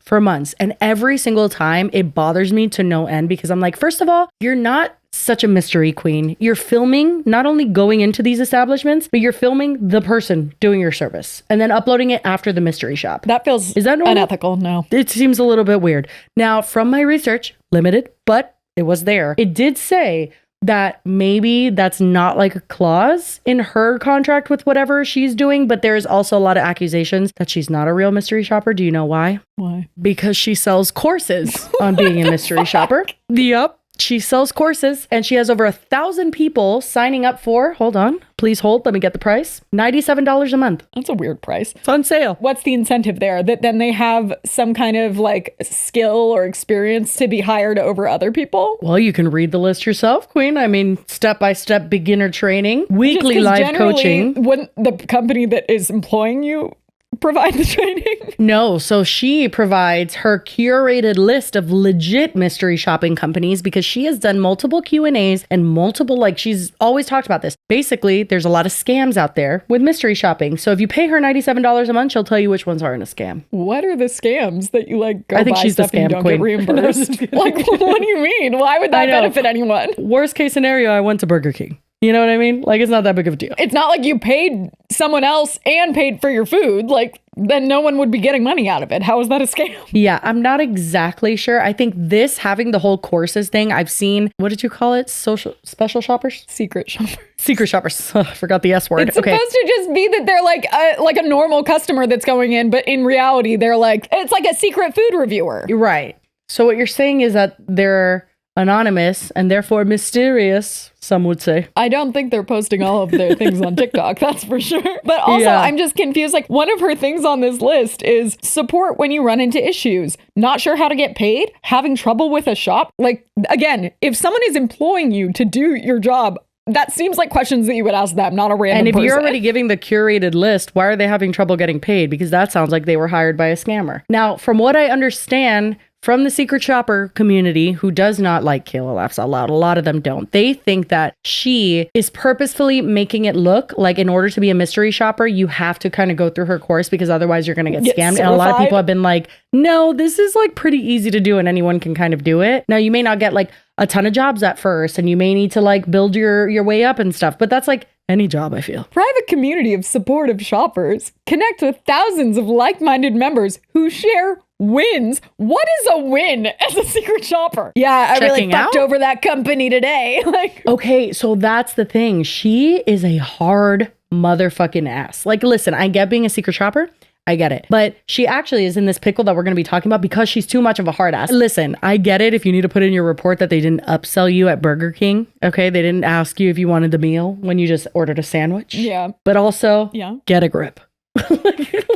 and every single time it bothers me to no end because I'm like, first of all, you're not such a mystery queen. You're filming, not only going into these establishments, but you're filming the person doing your service and then uploading it after the mystery shop. That feels Is that normal? Unethical. No. It seems a little bit weird. Now, from my research, limited, but it was there. It did say that maybe that's not like a clause in her contract with whatever she's doing, but there's also a lot of accusations that she's not a real mystery shopper. Do you know why? Why? Because she sells courses on being a mystery shopper. Yep. She sells courses and she has over 1,000 people signing up for, hold on, please hold, let me get the price, $97 a month. That's a weird price. It's on sale. What's the incentive there? That then they have some kind of like skill or experience to be hired over other people? Well, you can read the list yourself, Queen. I mean, step-by-step beginner training, weekly live coaching. Wouldn't the company that is employing you provide the training? No, so she provides her curated list of legit mystery shopping companies because she has done multiple Q&As and multiple, like, she's always talked about this. Basically, there's a lot of scams out there with mystery shopping. So if you pay her $97 a month, she'll tell you which ones aren't a scam. What are the scams that you like go I think buy she's stuff the scam and you don't queen. get reimbursed? Like, what do you mean? Why would that benefit anyone? Worst case scenario, I went to Burger King. You know what I mean? Like, it's not that big of a deal. It's not like you paid someone else and paid for your food. Like, then no one would be getting money out of it. How is that a scam? Yeah, I'm not exactly sure. I think this having the whole courses thing, I've seen, what did you call it? Special shoppers? Secret shoppers. Secret shoppers. I forgot the S word. It's supposed to just be that they're like a normal customer that's going in, but in reality, they're like, it's like a secret food reviewer. Right. So what you're saying is that they're anonymous and therefore mysterious, some would say. I don't think they're posting all of their things on TikTok, that's for sure. But also, I'm just confused. Like, one of her things on this list is support when you run into issues, not sure how to get paid, having trouble with a shop. Like, again, if someone is employing you to do your job, that seems like questions that you would ask them, not a random person. And if you're already giving the curated list, why are they having trouble getting paid? Because that sounds like they were hired by a scammer. Now, from what I understand from the secret shopper community, who does not like Kayla Laughs Out Loud, a lot of them don't. They think that she is purposefully making it look like in order to be a mystery shopper, you have to kind of go through her course because otherwise you're going to get scammed. And a lot of people have been like, no, this is like pretty easy to do and anyone can kind of do it. Now, you may not get like a ton of jobs at first and you may need to like build your way up and stuff, but that's like any job, I feel. Private community of supportive shoppers. Connect with thousands of like-minded members who share wins. What is a win as a secret shopper? Yeah, I really fucked over that company today. Like, okay, so that's the thing. She is a hard motherfucking ass. Like, listen, I get being a secret shopper. I get it. But she actually is in this pickle that we're going to be talking about because she's too much of a hard ass. Listen, I get it if you need to put in your report that they didn't upsell you at Burger King. Okay, they didn't ask you if you wanted the meal when you just ordered a sandwich. Yeah. But also, get a grip.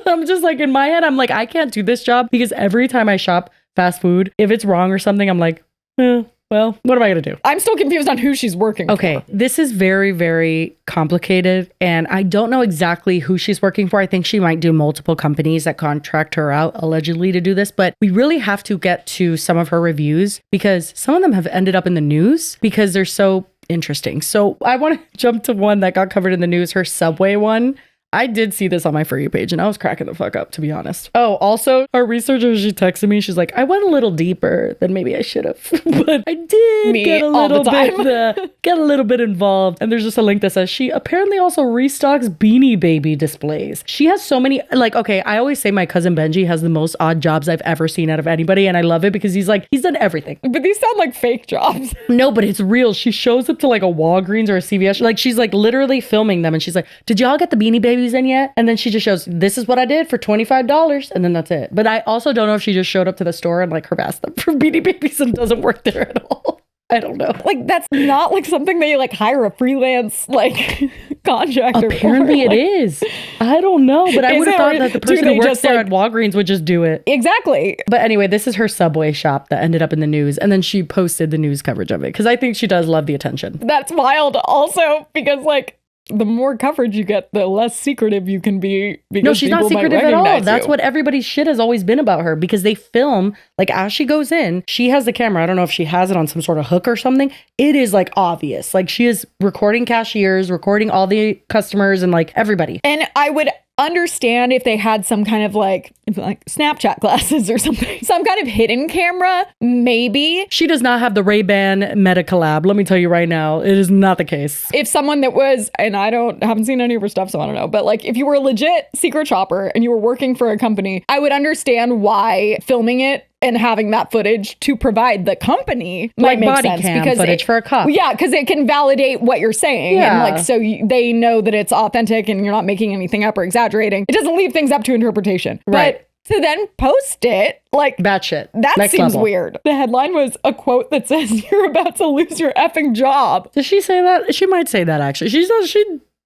I'm just like, in my head, I'm like, I can't do this job because every time I shop fast food, if it's wrong or something, I'm like, well, what am I going to do? I'm still confused on who she's working for. This is very, very complicated. And I don't know exactly who she's working for. I think she might do multiple companies that contract her out allegedly to do this. But we really have to get to some of her reviews because some of them have ended up in the news because they're so interesting. So I want to jump to one that got covered in the news, her Subway one. I did see this on my For You page and I was cracking the fuck up, to be honest. Oh, also, our researcher, she texted me. She's like, I went a little deeper than maybe I should have, but I did get a little bit involved. And there's just a link that says she apparently also restocks Beanie Baby displays. She has so many, like, okay, I always say my cousin Benji has the most odd jobs I've ever seen out of anybody. And I love it because he's done everything. But these sound like fake jobs. No, but it's real. She shows up to like a Walgreens or a CVS. Like, she's like literally filming them. And she's like, did y'all get the Beanie Babies in yet? And then she just shows, this is what I did for $25. And then that's it. But I also don't know if she just showed up to the store and like harassed them for Beanie Babies and doesn't work there at all. I don't know. Like, that's not like something that you like hire a freelance like contractor. Apparently it is. I don't know, but I would have thought that the person who works there at Walgreens would just do it. Exactly. But anyway, this is her Subway shop that ended up in the news. And then she posted the news coverage of it because I think she does love the attention. That's wild also because like, the more coverage you get, the less secretive you can be. No, she's not secretive at all. That's what everybody's shit has always been about her because they film, like as she goes in, she has the camera. I don't know if she has it on some sort of hook or something. It is like obvious. Like she is recording cashiers, recording all the customers and like everybody. And I would understand if they had some kind of like Snapchat glasses or something, some kind of hidden camera, maybe. She does not have the Ray-Ban Meta collab. Let me tell you right now, it is not the case. If someone that was, and I haven't seen any of her stuff, so I don't know, but like if you were a legit secret shopper and you were working for a company, I would understand why filming it and having that footage to provide the company might make sense because footage for a cop. Yeah, because it can validate what you're saying. Yeah. And like, so they know that it's authentic and you're not making anything up or exaggerating. It doesn't leave things up to interpretation. Right. But to then post it, like batshit. That Next seems level. Weird. The headline was a quote that says, "You're about to lose your effing job." Does she say that? She might say that actually. She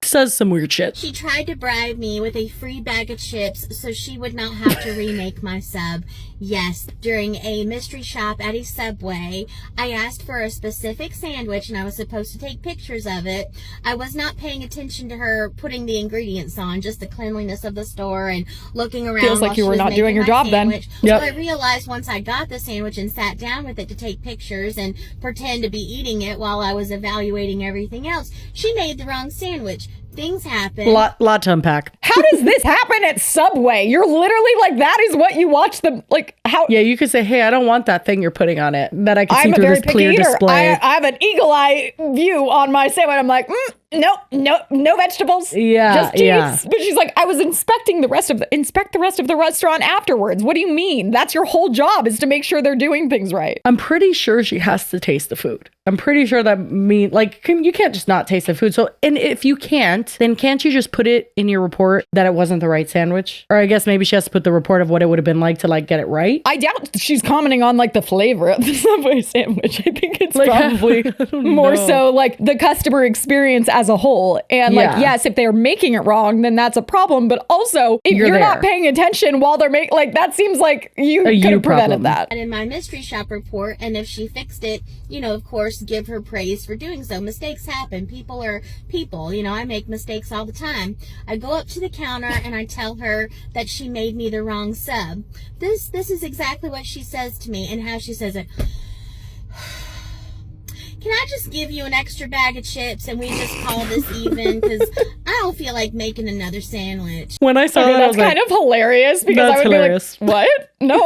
says some weird shit. She tried to bribe me with a free bag of chips so she would not have to remake my sub. Yes, during a mystery shop at a Subway, I asked for a specific sandwich and I was supposed to take pictures of it. I was not paying attention to her putting the ingredients on, just the cleanliness of the store and looking around. Feels like you were not doing your job sandwich. then. Yep. So I realized once I got the sandwich and sat down with it to take pictures and pretend to be eating it while I was evaluating everything else, she made the wrong sandwich. Things happen. Lot to unpack. How does this happen at Subway? You're literally like, that is what you watch them, like, how? Yeah, you could say, hey, I don't want that thing you're putting on it that I can see through this clear display. I have an eagle eye view on my sandwich. I'm like, no vegetables. Yeah, just cheese. yeah. But she's like, I was inspect the rest of the restaurant afterwards. What do you mean? That's your whole job, is to make sure they're doing things right. I'm pretty sure she has to taste the food. I'm pretty sure that you can't just not taste the food. So, and if you can't, then can't you just put it in your report that it wasn't the right sandwich? Or I guess maybe she has to put the report of what it would have been like to like get it right. I doubt she's commenting on like the flavor of the Subway sandwich. I think it's probably more so like the customer experience as a whole. And like, yes, if they're making it wrong, then that's a problem. But also, if you're not paying attention while they're making, like, that seems like you could have prevented that. In my mystery shop report, and if she fixed it, of course, give her praise for doing so. Mistakes happen. People are people. I make mistakes all the time. I go up to the counter and I tell her that she made me the wrong sub. This is exactly what she says to me and how she says it. Can I just give you an extra bag of chips and we just call this even? Because I don't feel like making another sandwich. When I saw that, that's kind of hilarious, because I would hilarious. Be like, what? No.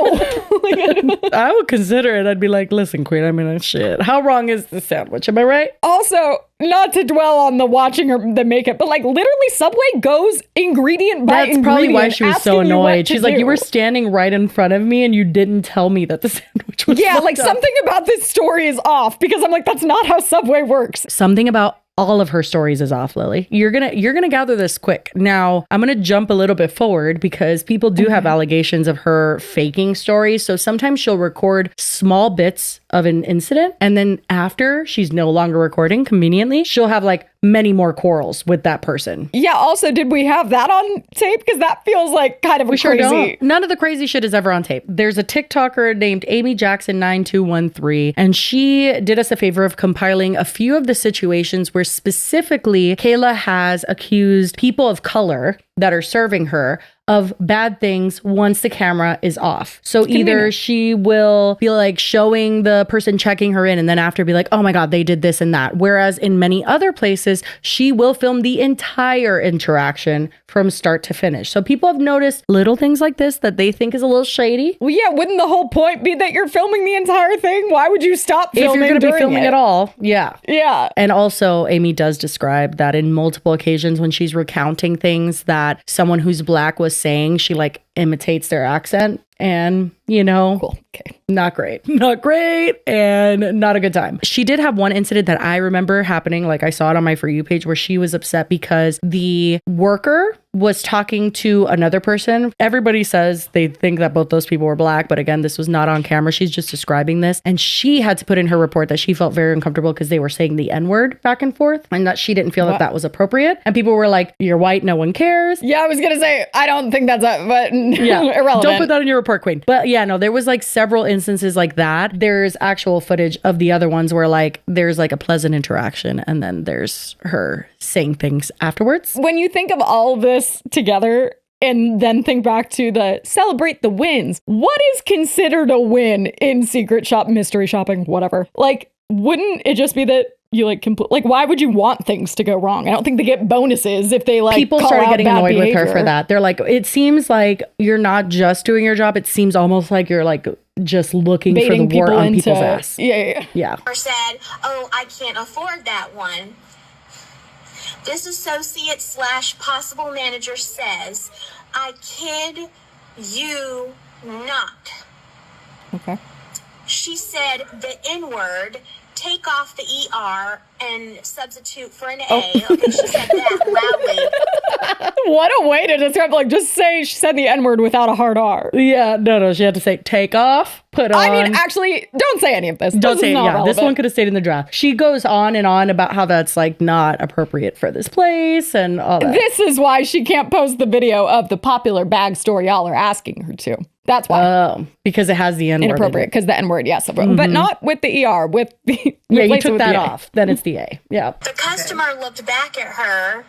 I would consider it. I'd be like, listen, queen, I mean, shit. How wrong is this sandwich? Am I right? Also, not to dwell on the watching her the makeup, but like literally Subway goes ingredient by ingredient. That's probably why she was so annoyed. She's like, you were standing right in front of me and you didn't tell me that the sandwich was like up. Something about this story is off, because I'm like, that's not how Subway works. Something about all of her stories is off, Lily. You're gonna gather this quick. Now, I'm gonna jump a little bit forward, because people do have allegations of her faking stories. So sometimes she'll record small bits of an incident, and then after she's no longer recording, conveniently, she'll have like many more quarrels with that person. Yeah, also, did we have that on tape? Because that feels like kind of Sure don't. None of the crazy shit is ever on tape. There's a TikToker named Amy Jackson 9213, and she did us a favor of compiling a few of the situations where specifically Kayla has accused people of color that are serving her of bad things once the camera is off. So either she will be like showing the person checking her in, and then after be like, oh my God, they did this and that. Whereas in many other places, she will film the entire interaction from start to finish. So people have noticed little things like this that they think is a little shady. Well, yeah, wouldn't the whole point be that you're filming the entire thing? Why would you stop filming if you're going to be filming at all? Yeah. Yeah. And also, Amy does describe that in multiple occasions when she's recounting things that someone who's Black was saying, she like imitates their accent, and cool. Okay. Not great, and not a good time. She did have one incident that I remember happening, like I saw it on my For You page, where she was upset because the worker was talking to another person. Everybody says they think that both those people were Black, but again, this was not on camera. She's just describing this, and she had to put in her report that she felt very uncomfortable because they were saying the N-word back and forth, and that she didn't feel that was appropriate. And people were like, "You're white, no one cares." Yeah, I was gonna say, I don't think that's but yeah, irrelevant. Don't put that in your report, queen. But yeah, no, there was like several instances like that. There's actual footage of the other ones where like there's like a pleasant interaction, and then there's her saying things afterwards. When you think of all this together and then think back to the celebrate the wins, what is considered a win in secret shop, mystery shopping, whatever? Like, wouldn't it just be that you like why would you want things to go wrong? I don't think they get bonuses if they like people started getting annoyed with her for that. They're like, it seems like you're not just doing your job. It seems almost like you're like just looking for the wart on people's ass. Yeah. Or said, oh, I can't afford that one. This associate / possible manager says, I kid you not. Okay. She said the N-word, take off the ER and substitute for an A. Okay, she said that loudly. What a way to describe, like, just say she said the N-word without a hard R. Yeah, no, she had to say take off, put on. I mean, actually, don't say any of this. Don't say it. Yeah, relevant. This one could have stayed in the draft. She goes on and on about how that's like not appropriate for this place and all that. This is why she can't post the video of the popular bag store y'all are asking her to. That's why. Oh, because it has the N-word. Inappropriate, because the N-word, yes. Mm-hmm. But not with the ER, with the... Yeah, you took that off. Then it's the A. Yeah. The customer looked back at her,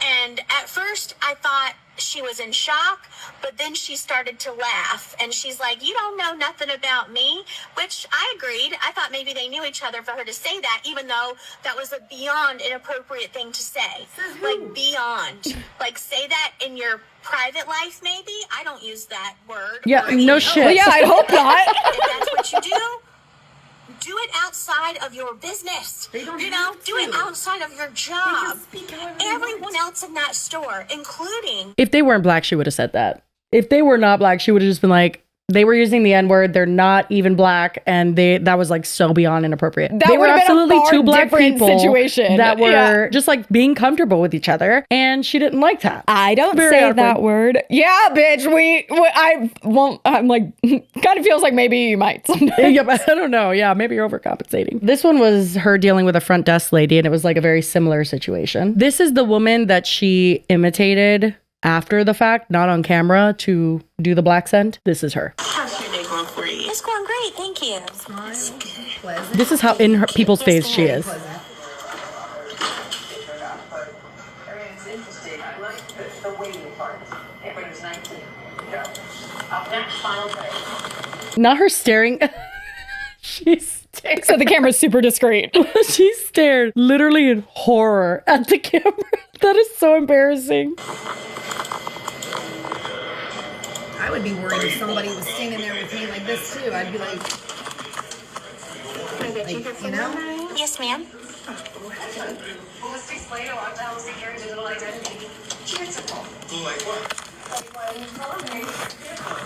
and at first I thought she was in shock, but then she started to laugh, and she's like, you don't know nothing about me, which I agreed. I thought maybe they knew each other for her to say that, even though that was a beyond inappropriate thing to say. Like, beyond. Like, say that in your private life, maybe? I don't use that word. Yeah, no shit. Well, yeah, I hope not. If that's what you do, do it outside of your business. Do it outside of your job. Everyone else in that store, including... If they weren't black, she would have said that. If they were not black, she would have just been like, they were using the N-word. They're not even black, and that was like so beyond inappropriate. They were absolutely two black people situation. That were just like being comfortable with each other, and she didn't like that. I don't say awkward. That word. Yeah, bitch. I won't. I'm like, kind of feels like maybe you might sometimes. Yeah, but I don't know. Yeah, maybe you're overcompensating. This one was her dealing with a front desk lady, and it was like a very similar situation. This is the woman that she imitated after the fact, not on camera, to do the black scent. This is her. How's your day going for you? It's going great, thank you. This is how in her people's face she is. Not her staring. She's staring. So the camera's super discreet. She stared literally in horror at the camera. That is so embarrassing. I would be worried if somebody was standing there with me like this too. I'd be like, you know? Yes, ma'am.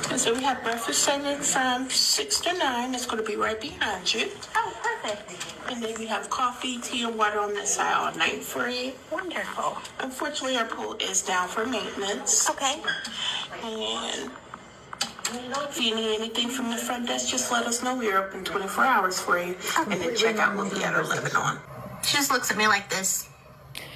And so we have breakfast serving from 6 to 9. It's going to be right behind you. Oh, perfect. And then we have coffee, tea, and water on this side all night for you. Wonderful. Unfortunately, our pool is down for maintenance. Okay. And if you need anything from the front desk, just let us know. We're open 24 hours for you. And then checkout will be at 11 on. She just looks at me like this.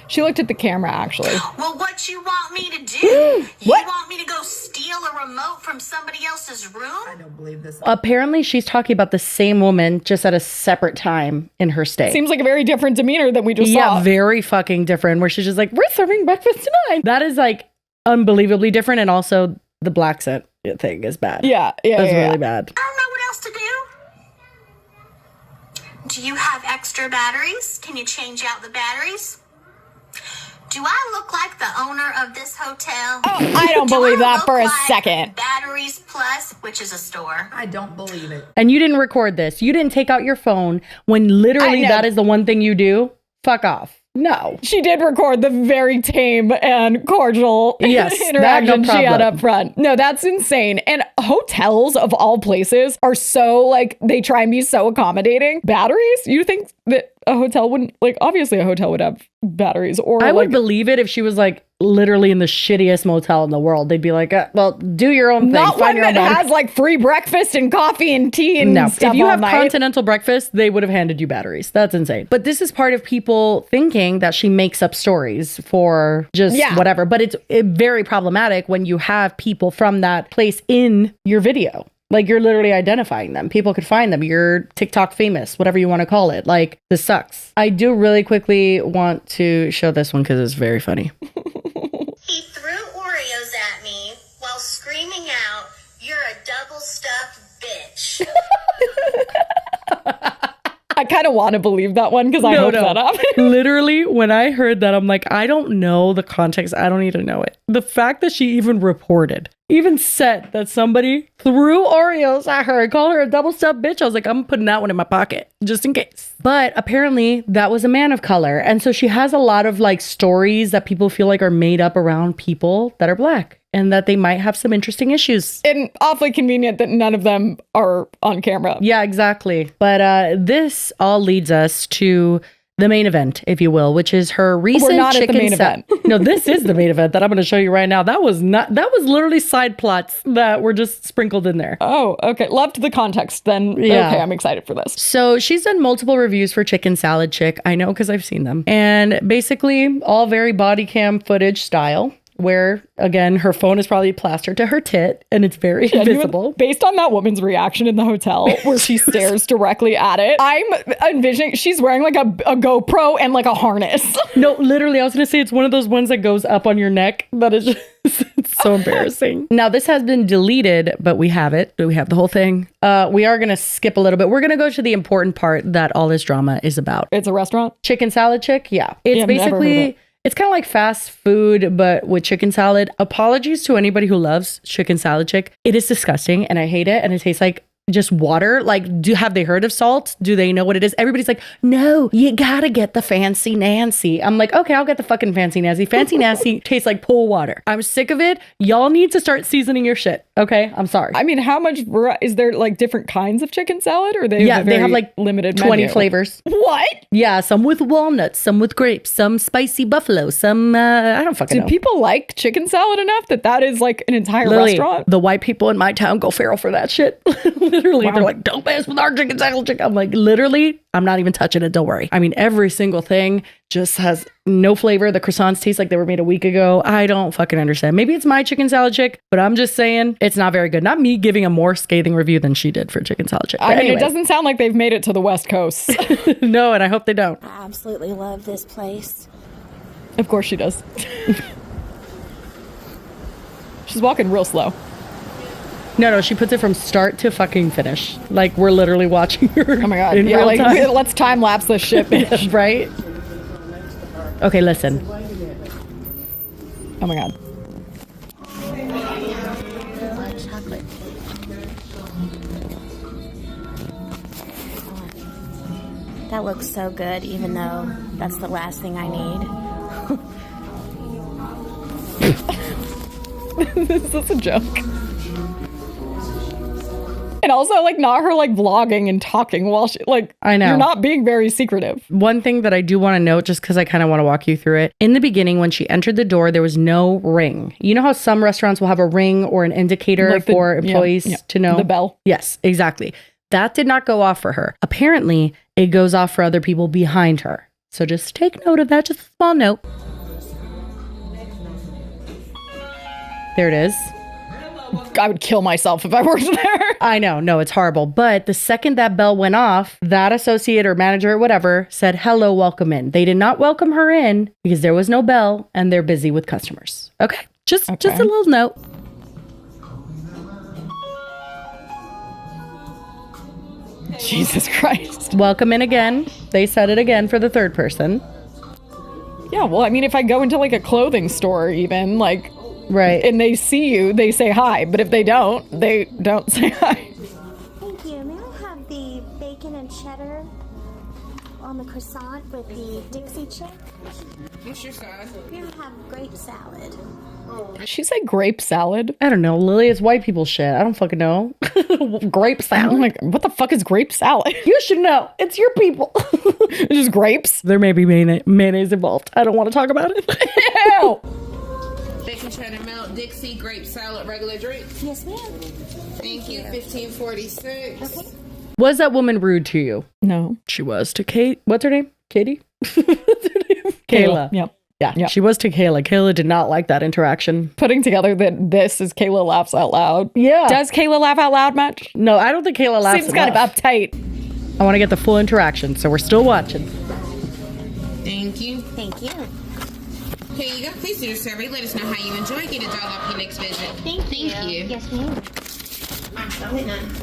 She looked at the camera, actually. Well, what you want me to do? You want me to go steal a remote from somebody else's room? I don't believe this. Apparently, she's talking about the same woman, just at a separate time in her stay. Seems like a very different demeanor than we just saw. Yeah, very fucking different, where she's just like, we're serving breakfast tonight. That is like unbelievably different. And also the black scent thing is bad. Yeah. That's really bad. I don't know what else to do. Do you have extra batteries? Can you change out the batteries? Do I look like the owner of this hotel? Oh, I don't believe that for a second. Batteries Plus, which is a store. I don't believe it. And you didn't record this. You didn't take out your phone when literally that is the one thing you do. Fuck off. No. She did record the very tame and cordial interaction she had up front. No, that's insane. And hotels of all places are so like, they try and be so accommodating. Batteries? You think that a hotel wouldn't, like, obviously a hotel would have batteries, or I would believe it if she was like literally in the shittiest motel in the world. They'd be like, well, do your own thing. Not one that has like free breakfast and coffee and tea and stuff. If you all have night. continental breakfast, they would have handed you batteries. That's insane. But this is part of people thinking that she makes up stories for just whatever. But it's very problematic when you have people from that place in your video. Like, you're literally identifying them. People could find them. You're TikTok famous, whatever you want to call it. Like, this sucks. I do really quickly want to show this one because it's very funny. He threw Oreos at me while screaming out, "You're a double-stuffed bitch." I kind of want to believe that one because I hope that up. Literally, when I heard that, I'm like, I don't know the context. I don't need to know it. The fact that she even said that somebody threw Oreos at her and called her a double-stuffed bitch. I was like, I'm putting that one in my pocket just in case. But apparently that was a man of color. And so she has a lot of like stories that people feel like are made up around people that are black and that they might have some interesting issues. And awfully convenient that none of them are on camera. Yeah, exactly. But this all leads us to the main event, if you will, which is her recent chicken salad. No, this is the main event that I'm going to show you right now. That was literally side plots that were just sprinkled in there. Oh, okay. Loved the context then. Yeah. Okay, I'm excited for this. So she's done multiple reviews for Chicken Salad Chick. I know because I've seen them. And basically all very body cam footage style, where, again, her phone is probably plastered to her tit and it's very visible. Based on that woman's reaction in the hotel where she stares directly at it, I'm envisioning she's wearing like a GoPro and like a harness. No, literally, I was going to say it's one of those ones that goes up on your neck. That is just it's so embarrassing. Now, this has been deleted, but we have it. We have the whole thing. We are going to skip a little bit. We're going to go to the important part that all this drama is about. It's a restaurant? Chicken Salad Chick? Yeah. It's basically... It's kind of like fast food, but with chicken salad. Apologies to anybody who loves Chicken Salad Chick. It is disgusting and I hate it. And it tastes like just water? Like, have they heard of salt? Do they know what it is? Everybody's like, no, you gotta get the Fancy Nancy. I'm like, okay, I'll get the fucking Fancy Nancy. Fancy Nancy tastes like pool water. I'm sick of it. Y'all need to start seasoning your shit. Okay, I'm sorry. I mean, how much is there, like different kinds of chicken salad, or they have like limited 20 menu? flavors. What? Yeah, some with walnuts, some with grapes, some spicy buffalo, some I don't fucking know. Do people like chicken salad enough that is like an entire restaurant? The white people in my town go feral for that shit. Literally, wow. They're like, don't mess with our chicken salad. I'm like, literally, I'm not even touching it. Don't worry. I mean, every single thing just has no flavor. The croissants taste like they were made a week ago. I don't fucking understand. Maybe it's my chicken salad chick, but I'm just saying it's not very good. Not me giving a more scathing review than she did for chicken salad chick. I mean, it doesn't sound like they've made it to the West Coast. No, and I hope they don't. I absolutely love this place. Of course she does. She's walking real slow. No, she puts it from start to fucking finish. Like, we're literally watching her. Oh my God. In real time. Let's time lapse this shit, bitch. Right? Okay, listen. Oh my God. Chocolate. That looks so good, even though that's the last thing I need. This is a joke. And also, like, not her, like, vlogging and talking while she, like, I know. You're not being very secretive. One thing that I do want to note, just because I kind of want to walk you through it. In the beginning, when she entered the door, there was no ring. You know how some restaurants will have a ring or an indicator like for employees to know? The bell. Yes, exactly. That did not go off for her. Apparently, it goes off for other people behind her. So just take note of that, just a small note. There it is. I would kill myself if I worked there. I know. No, it's horrible. But the second that bell went off, that associate or manager or whatever said, hello, welcome in. They did not welcome her in because there was no bell and they're busy with customers. Okay. Just a little note. Jesus Christ. Welcome in again. They said it again for the third person. Yeah, well, I mean, if I go into like a clothing store even, like... Right. And they see you, they say hi. But if they don't say hi. Thank you. May I have the bacon and cheddar on the croissant with the Dixie chick? What's your side? We have grape salad. Did she say grape salad? I don't know, Lily. It's white people shit. I don't fucking know. Grape salad. I'm like, what the fuck is grape salad? You should know. It's your people. It's just grapes? There may be mayonnaise involved. I don't want to talk about it. Ew. Bacon cheddar melt, Dixie, grape salad, regular drink. Yes, ma'am. Thank you. 1546. Okay. Was that woman rude to you? No. She was to Kate. What's her name? Katie? What's her name? Kayla. Yep. Yeah, yep. She was to Kayla. Kayla did not like that interaction. Putting together that this is Kayla laughs out loud. Yeah. Does Kayla laugh out loud much? No, I don't think Kayla laughs Seems kind of uptight. I want to get the full interaction, so we're still watching. Thank you. Thank you. Here you go. Please do your survey. Let us know how you enjoy. Get a dial up your next visit. Thank you. Yes, ma'am.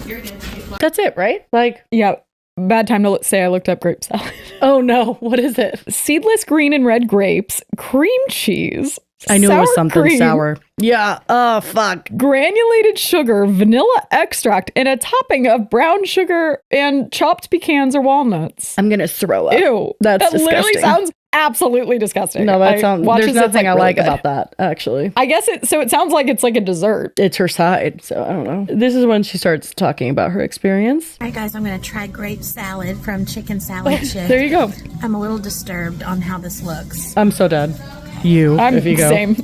You're good. That's it, right? Like, Yeah. Bad time to say I looked up grape salad. oh no, what is it? Seedless green and red grapes, cream cheese. I knew it was something cream, sour. Yeah. Oh, fuck. Granulated sugar, vanilla extract, and a topping of brown sugar and chopped pecans or walnuts. I'm going to throw up. Ew. That's that disgusting. literally sounds absolutely disgusting. No, that sounds, there's nothing I really like good. about that, actually. I guess it sounds like it's like a dessert. It's her side, so I don't know. This is when she starts talking about her experience. All right, guys, I'm going to try grape salad from Chicken Salad Chick. There you go. I'm a little disturbed on how this looks. I'm so dead. You, I'm if you go. Same.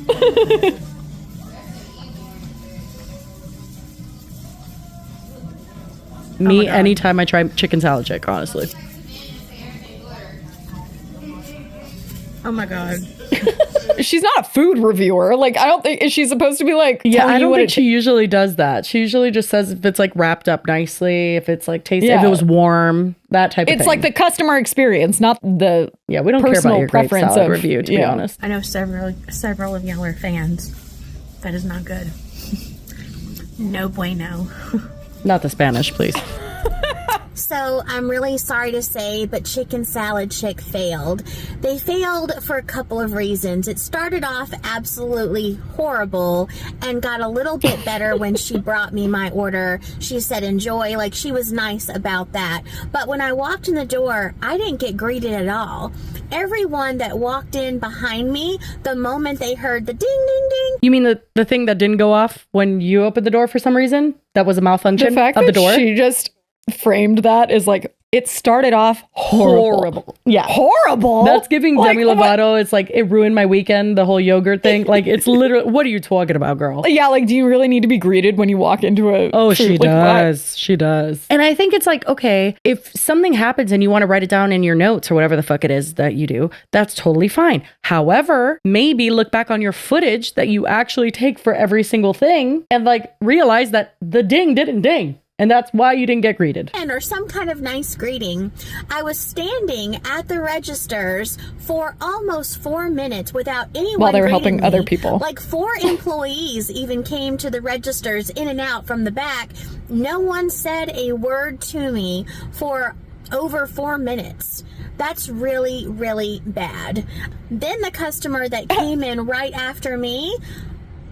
Me, anytime I try chicken salad chick, honestly. Oh my God. She's not a food reviewer. Like, I don't think, is she supposed to be like, Yeah, I you don't what think she usually does that. She usually just says if it's like wrapped up nicely, if it's like tasty, if it was warm, that type of thing. It's like the customer experience, not the we don't care about personal your grape preference salad of review, to be honest. I know several of y'all are fans. That is not good. No bueno. Not the Spanish, please. So I'm really sorry to say, but Chicken Salad Chick failed. They failed for a couple of reasons. It started off absolutely horrible and got a little bit better when she brought me my order. She said enjoy, like she was nice about that. But when I walked in the door, I didn't get greeted at all. Everyone that walked in behind me, the moment they heard the ding, ding, ding. You mean the thing that didn't go off when you opened the door for some reason? That was a malfunction the fact of the door? That she just framed that is like, it started off horrible. Yeah. Horrible? That's giving Demi Lovato. It's like, it ruined my weekend, the whole yogurt thing. Like, it's literally, what are you talking about, girl? Yeah, like, do you really need to be greeted when you walk into a Oh, she does. What? She does. And I think it's like, okay, if something happens and you want to write it down in your notes or whatever the fuck it is that you do, that's totally fine. However, maybe look back on your footage that you actually take for every single thing and like realize that the ding didn't ding. And that's why you didn't get greeted. Or some kind of nice greeting. I was standing at the registers for almost 4 minutes without anyone while they were greeting helping me. other people. Like 4 employees even came to the registers in and out from the back. No one said a word to me for over 4 minutes. That's really, really bad. Then the customer that came in right after me,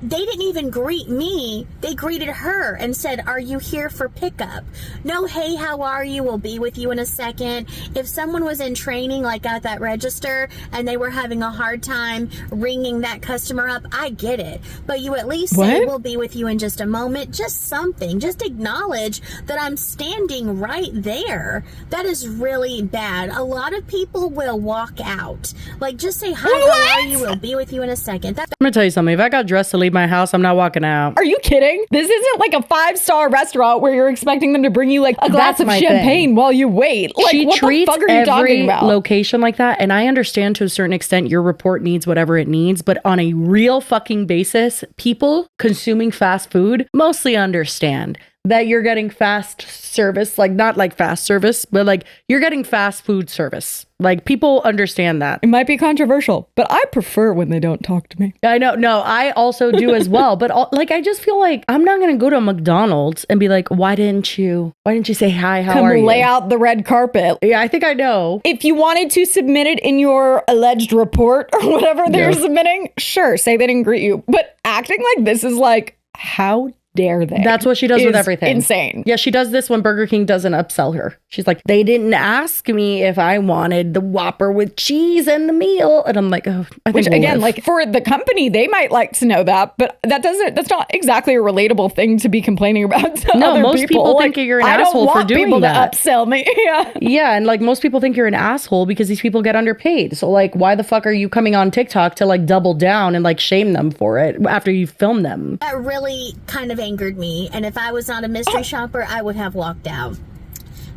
they didn't even greet me. They greeted her and said, "Are you here for pickup?" No, "Hey, how are you? We'll be with you in a second." If someone was in training, like at that register, and they were having a hard time ringing that customer up, I get it. But you at least say, "We'll be with you in just a moment." Just something. Just acknowledge that I'm standing right there. That is really bad. A lot of people will walk out. Like, just say, "Hi, how are you? We'll be with you in a second." I'm gonna tell you something. If I got dressed to leave my house, I'm not walking out. Are you kidding? This isn't like a 5-star restaurant where you're expecting them to bring you like a glass of champagne while you wait. Like, she what treats the fuck are you talking about? Location like that, and I understand to a certain extent your report needs whatever it needs, but on a real fucking basis, people consuming fast food mostly understand that you're getting fast service, like not like fast service, but like you're getting fast food service. Like, people understand that. It might be controversial, but I prefer when they don't talk to me. I know. No, I also do as well. But like, I just feel like I'm not going to go to a McDonald's and be like, why didn't you say hi? How are you? Lay out the red carpet. Yeah, I think I know. If you wanted to submit it in your alleged report or whatever they're submitting, sure, say they didn't greet you. But acting like this is like, how dare they? That's what she does with everything. Insane. Yeah, she does this when Burger King doesn't upsell her. She's like, they didn't ask me if I wanted the Whopper with cheese and the meal. And I'm like, oh, I think again, like, for the company, they might like to know that, but that's not exactly a relatable thing to be complaining about to other most people like, think you're an asshole for doing people that. To upsell me. Yeah. Yeah, and like most people think you're an asshole because these people get underpaid. So like, why the fuck are you coming on TikTok to like double down and like shame them for it after you film them? That really kind of angered me, and if I was not a mystery shopper, I would have walked out.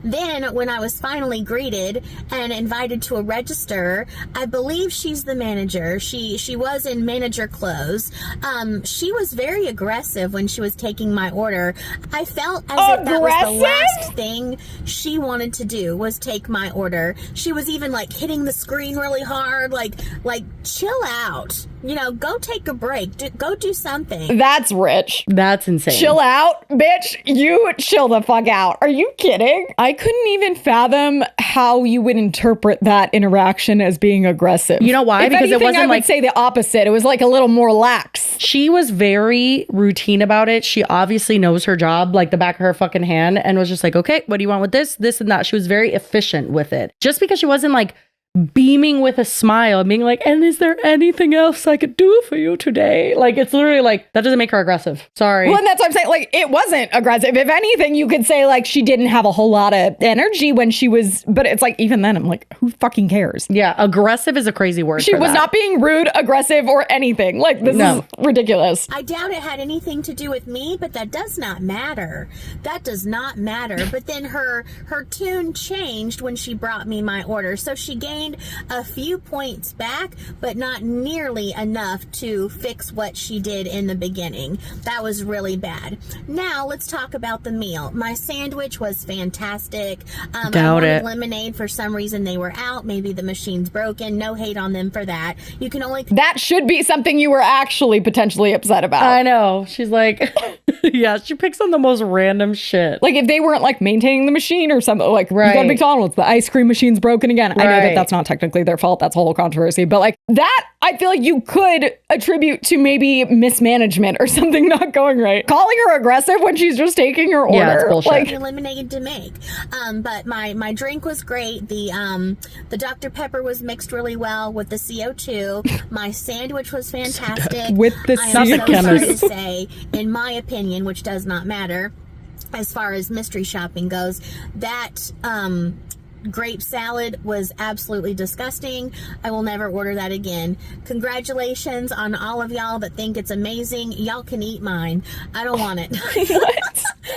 Then, when I was finally greeted and invited to a register, I believe she's the manager. She was in manager clothes. She was very aggressive when she was taking my order. I felt as if that was the last thing she wanted to do was take my order. She was even like hitting the screen really hard, like chill out. You know, go take a break. Go do something. That's rich. That's insane. Chill out, bitch. You chill the fuck out. Are you kidding? I couldn't even fathom how you would interpret that interaction as being aggressive. You know why? Because anything, it wasn't I would say the opposite. It was like a little more lax. She was very routine about it. She obviously knows her job like the back of her fucking hand and was just like, okay, what do you want with this, this, and that? She was very efficient with it. Just because she wasn't like beaming with a smile and being like, and is there anything else I could do for you today? Like, it's literally like, that doesn't make her aggressive. Sorry. Well, and that's what I'm saying. Like, it wasn't aggressive. If anything, you could say like she didn't have a whole lot of energy when she was, but it's like, even then I'm like, who fucking cares? Yeah. Aggressive is a crazy word. She was not being rude, aggressive, or anything. Like, this is ridiculous. I doubt it had anything to do with me, but that does not matter. That does not matter. But then her tune changed when she brought me my order. So she gained a few points back, but not nearly enough to fix what she did in the beginning. That was really bad. Now let's talk about the meal. My sandwich was fantastic. I wanted lemonade. For some reason they were out. Maybe the machine's broken. No hate on them for that. That should be something you were actually potentially upset about. I know. She's like, Yeah, she picks on the most random shit. Like if they weren't like maintaining the machine or something, like you go to McDonald's, the ice cream machine's broken again. I know that that's not technically their fault. That's a whole controversy. But like that, I feel like you could attribute to maybe mismanagement or something not going right. Calling her aggressive when she's just taking your order. Yeah, it's bullshit. Like lemonade to make. But my drink was great. The Dr. Pepper was mixed really well with the CO2. My sandwich was fantastic. With the I am so sorry to say, in my opinion, which does not matter as far as mystery shopping goes, that grape salad was absolutely disgusting. I will never order that again. Congratulations on all of y'all that think it's amazing. Y'all can eat mine. I don't want it.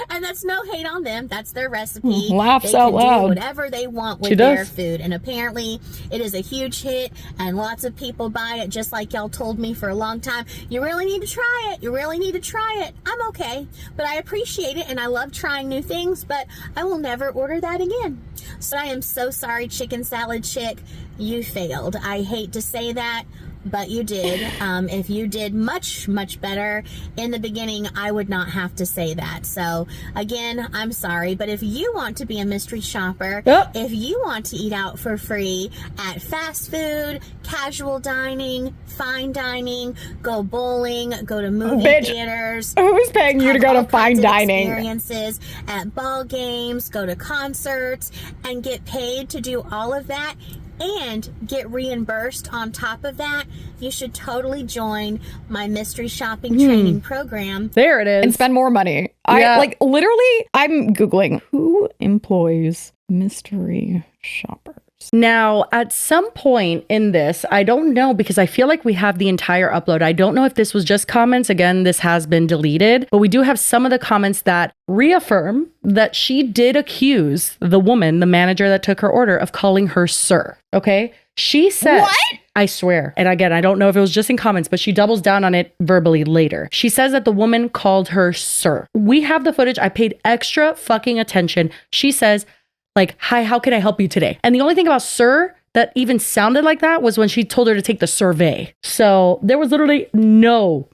And that's no hate on them. That's their recipe. Laughs they out can loud. do whatever they want with their food. And apparently it is a huge hit and lots of people buy it, just like y'all told me for a long time. You really need to try it. You really need to try it. I'm okay. But I appreciate it and I love trying new things, but I will never order that again. So I am so sorry, Chicken Salad Chick. You failed. I hate to say that, but you did. If you did much, much better in the beginning, I would not have to say that. So again, I'm sorry, but if you want to be a mystery shopper, if you want to eat out for free at fast food, casual dining, fine dining, go bowling, go to movie theaters. Who's paying you to go to fine dining? Experiences at ball games, go to concerts, and get paid to do all of that and get reimbursed on top of that, you should totally join my mystery shopping training program. There it is. And spend more money. I like literally, I'm Googling who employs mystery shoppers. Now, at some point in this, I don't know, because I feel like we have the entire upload. I don't know if this was just comments. Again, this has been deleted, but we do have some of the comments that reaffirm that she did accuse the woman, the manager that took her order, of calling her sir. Okay? She says, what? I swear. And again, I don't know if it was just in comments, but she doubles down on it verbally later. She says that the woman called her sir. We have the footage. I paid extra fucking attention. She says, like, hi, how can I help you today? And the only thing about sir that even sounded like that was when she told her to take the survey. So there was literally no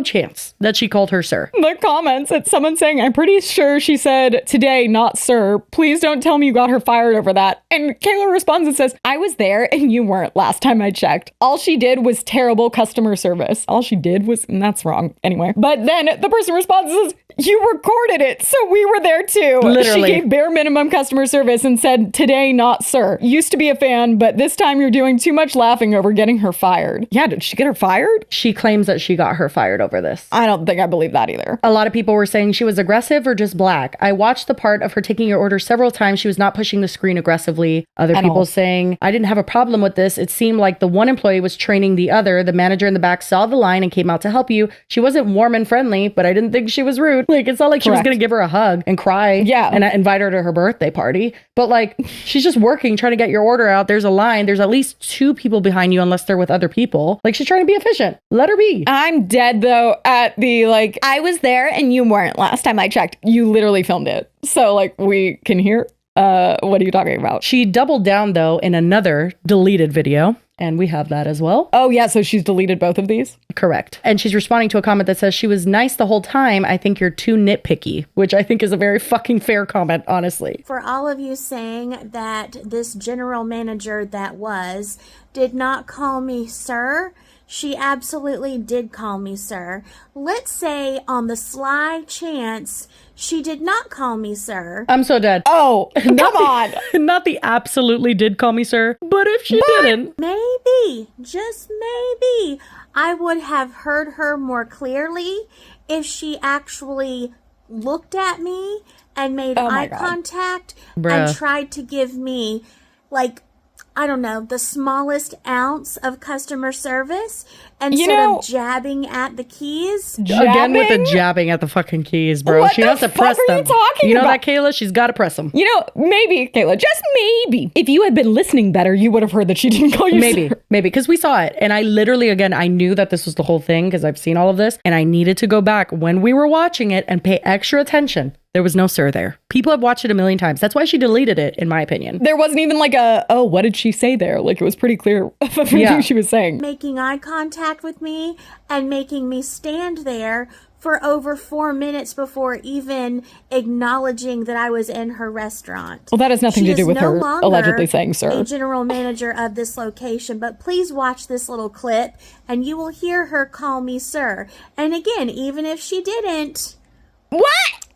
chance that she called her sir. The comments, it's someone saying, I'm pretty sure she said today, not sir. Please don't tell me you got her fired over that. And Kayla responds and says, I was there and you weren't last time I checked. All she did was terrible customer service. All she did was, and that's wrong anyway. But then the person responds and says, you recorded it, so we were there too. Literally. She gave bare minimum customer service and said, today, not sir. Used to be a fan, but this time you're doing too much laughing over getting her fired. Yeah, did she get her fired? She claims that she got her fired over this. I don't think I believe that either. A lot of people were saying she was aggressive or just black. I watched the part of her taking your order several times. She was not pushing the screen aggressively. Other people saying, I didn't have a problem with this. It seemed like the one employee was training the other. The manager in the back saw the line and came out to help you. She wasn't warm and friendly, but I didn't think she was rude. Like, it's not like she was going to give her a hug and cry and invite her to her birthday party. But like, she's just working, trying to get your order out. There's a line. There's at least 2 people behind you unless they're with other people. Like, she's trying to be efficient. Let her be. I'm dead though at the like, I was there and you weren't last time I checked. You literally filmed it. So like, we can hear. What are you talking about? She doubled down though in another deleted video. And we have that as well. Oh, yeah. So she's deleted both of these? Correct. And she's responding to a comment that says, she was nice the whole time. I think you're too nitpicky, which I think is a very fucking fair comment, honestly. For all of you saying that this general manager did not call me sir, she absolutely did call me sir. Let's say on the sly chance she did not call me sir. I'm so dead. Oh, come on. Not the absolutely did call me sir, but if she didn't. Maybe, just maybe, I would have heard her more clearly if she actually looked at me and made eye contact and tried to give me, like, I don't know, the smallest ounce of customer service instead of jabbing at the keys. Again with the jabbing at the fucking keys, bro. What she has to press them. You know that, Kayla? She's got to press them. You know, maybe, Kayla, just maybe, if you had been listening better, you would have heard that she didn't call you Maybe, because we saw it. And I literally, again, I knew that this was the whole thing because I've seen all of this. And I needed to go back when we were watching it and pay extra attention. There was no sir there. People have watched it a million times. That's why she deleted it, in my opinion. There wasn't even like what did she say there? Like, it was pretty clear of everything she was saying. Making eye contact with me and making me stand there for over 4 minutes before even acknowledging that I was in her restaurant. Well, that has nothing to do with her allegedly saying sir. A general manager of this location, but please watch this little clip and you will hear her call me sir. And again, even if she didn't... What?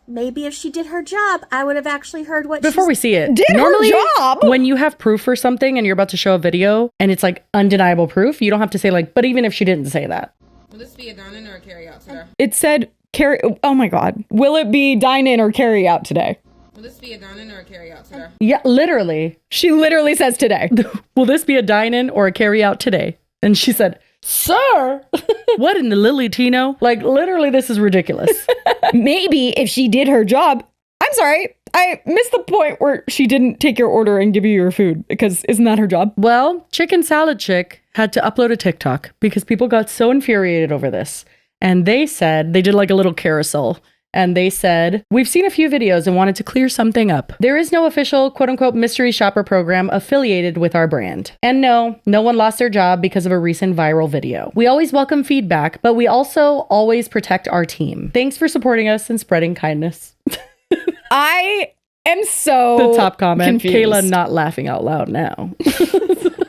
Maybe if she did her job, I would have actually heard what Before we see it. Did normally, her job? When you have proof for something and you're about to show a video and it's like undeniable proof, you don't have to say like, but even if she didn't say that. Will this be a dine-in or a carry-out today? It said oh my God. Will it be dine-in or carry-out today? Will this be a dine-in or a carry-out today? Yeah, literally. She literally says today. Will this be a dine-in or a carry-out today? And she said, sir. What in the Lily Tino? Like, literally, this is ridiculous. Maybe if she did her job. I'm sorry. I missed the point where she didn't take your order and give you your food, because isn't that her job? Well, Chicken Salad Chick had to upload a TikTok because people got so infuriated over this. And they said, they did like a little carousel. And they said, we've seen a few videos and wanted to clear something up. There is no official quote unquote mystery shopper program affiliated with our brand. And no one lost their job because of a recent viral video. We always welcome feedback, but we also always protect our team. Thanks for supporting us and spreading kindness. I am so the top comment, confused. Kayla not laughing out loud now.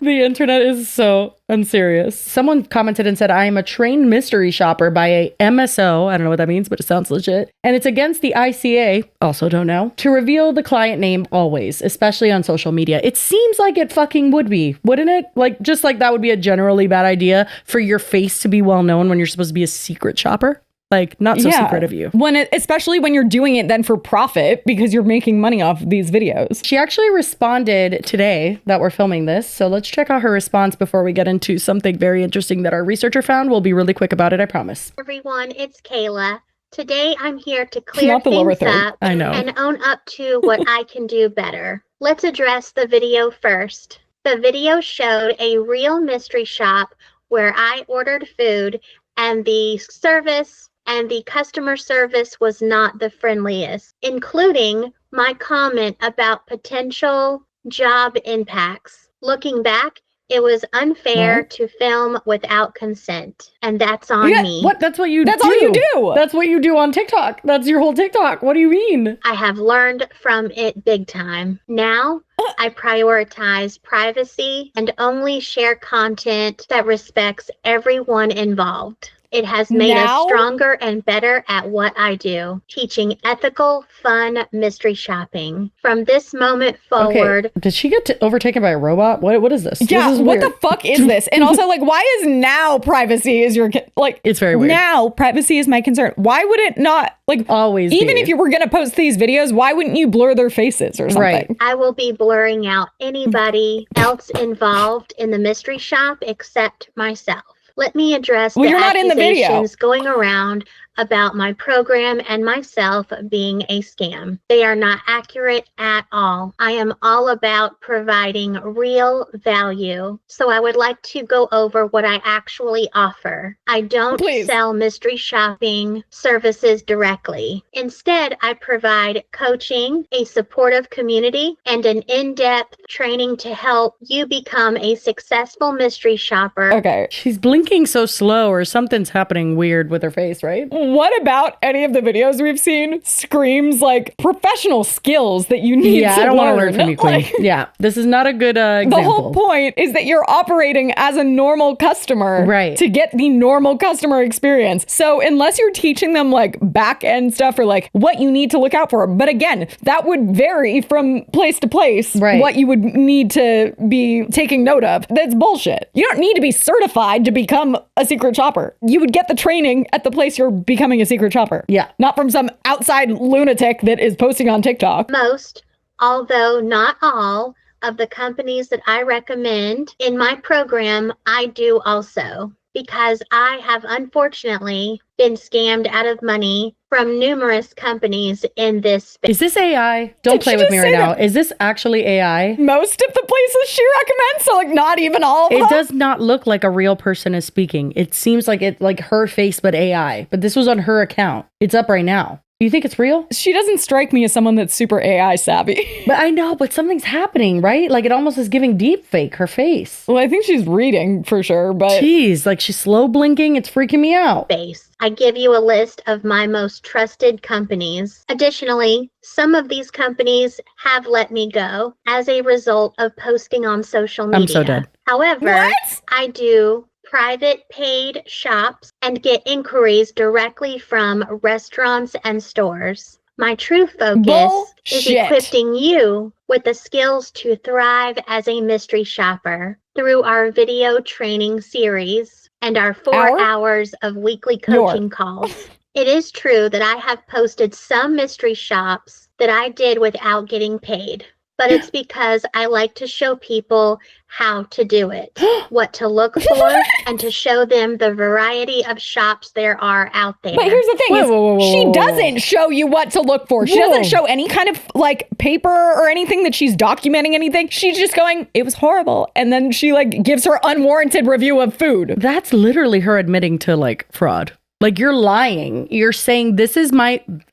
The internet is so unserious. Someone commented and said, I am a trained mystery shopper by a MSO. I don't know what that means, but it sounds legit. And it's against the ICA, also don't know, to reveal the client name always, especially on social media. It seems like it fucking would be, wouldn't it? Like, just like that would be a generally bad idea for your face to be well known when you're supposed to be a secret shopper. Like, not so secret of you. Especially when you're doing it then for profit because you're making money off of these videos. She actually responded today that we're filming this. So let's check out her response before we get into something very interesting that our researcher found. We'll be really quick about it, I promise. Everyone, it's Kayla. Today I'm here to clear things up and own up to what I can do better. Let's address the video first. The video showed a real mystery shop where I ordered food and the service and the customer service was not the friendliest, including my comment about potential job impacts. Looking back, it was unfair to film without consent, and that's on me. What? That's what you do. That's all you do. That's what you do on TikTok. That's your whole TikTok. What do you mean? I have learned from it big time. Now, I prioritize privacy and only share content that respects everyone involved. It has made us stronger and better at what I do, teaching ethical, fun mystery shopping. From this moment forward... Okay. Did she get overtaken by a robot? What is this? Yeah, this is what the fuck is this? And also, like, why is now privacy is your... Like, it's very weird. Now privacy is my concern. Why would it not... Like, always even if you were going to post these videos, why wouldn't you blur their faces or something? Right. I will be blurring out anybody else involved in the mystery shop except myself. Let me address the accusations going around about my program and myself being a scam. They are not accurate at all. I am all about providing real value. So I would like to go over what I actually offer. I don't sell mystery shopping services directly. Instead, I provide coaching, a supportive community, and an in-depth training to help you become a successful mystery shopper. Okay. She's blinking so slow or something's happening weird with her face, right? What about any of the videos we've seen screams like professional skills that you need to learn? I don't want to learn from you, Queen. Yeah, this is not a good example. The whole point is that you're operating as a normal customer to get the normal customer experience. So unless you're teaching them like back end stuff or like what you need to look out for, but again, that would vary from place to place, what you would need to be taking note of. That's bullshit. You don't need to be certified to become a secret shopper. You would get the training at the place you're becoming a secret shopper. Yeah. Not from some outside lunatic that is posting on TikTok. Most, although not all, of the companies that I recommend in my program, I do also. Because I have unfortunately been scammed out of money from numerous companies in this space. Is this AI? Don't play with me right now. Is this actually AI? Most of the places she recommends, so like not even all of them? It does not look like a real person is speaking. It seems like it like her face, but AI. But this was on her account. It's up right now. You think it's real? She doesn't strike me as someone that's super AI savvy. But I know, but something's happening, right? Like it almost is giving deep fake her face. Well, I think she's reading for sure, but... Jeez, like she's slow blinking. It's freaking me out. I give you a list of my most trusted companies. Additionally, some of these companies have let me go as a result of posting on social media. I'm so dead. However, I do private paid shops and get inquiries directly from restaurants and stores. My true focus is equipping you with the skills to thrive as a mystery shopper through our video training series and our 4 hours of weekly coaching calls. It is true that I have posted some mystery shops that I did without getting paid, but it's because I like to show people how to do it, what to look for, and to show them the variety of shops there are out there. But here's the thing, she doesn't show you what to look for. She doesn't show any kind of like paper or anything that she's documenting anything. She's just going, it was horrible. And then she like gives her unwarranted review of food. That's literally her admitting to like fraud. Like you're lying. You're saying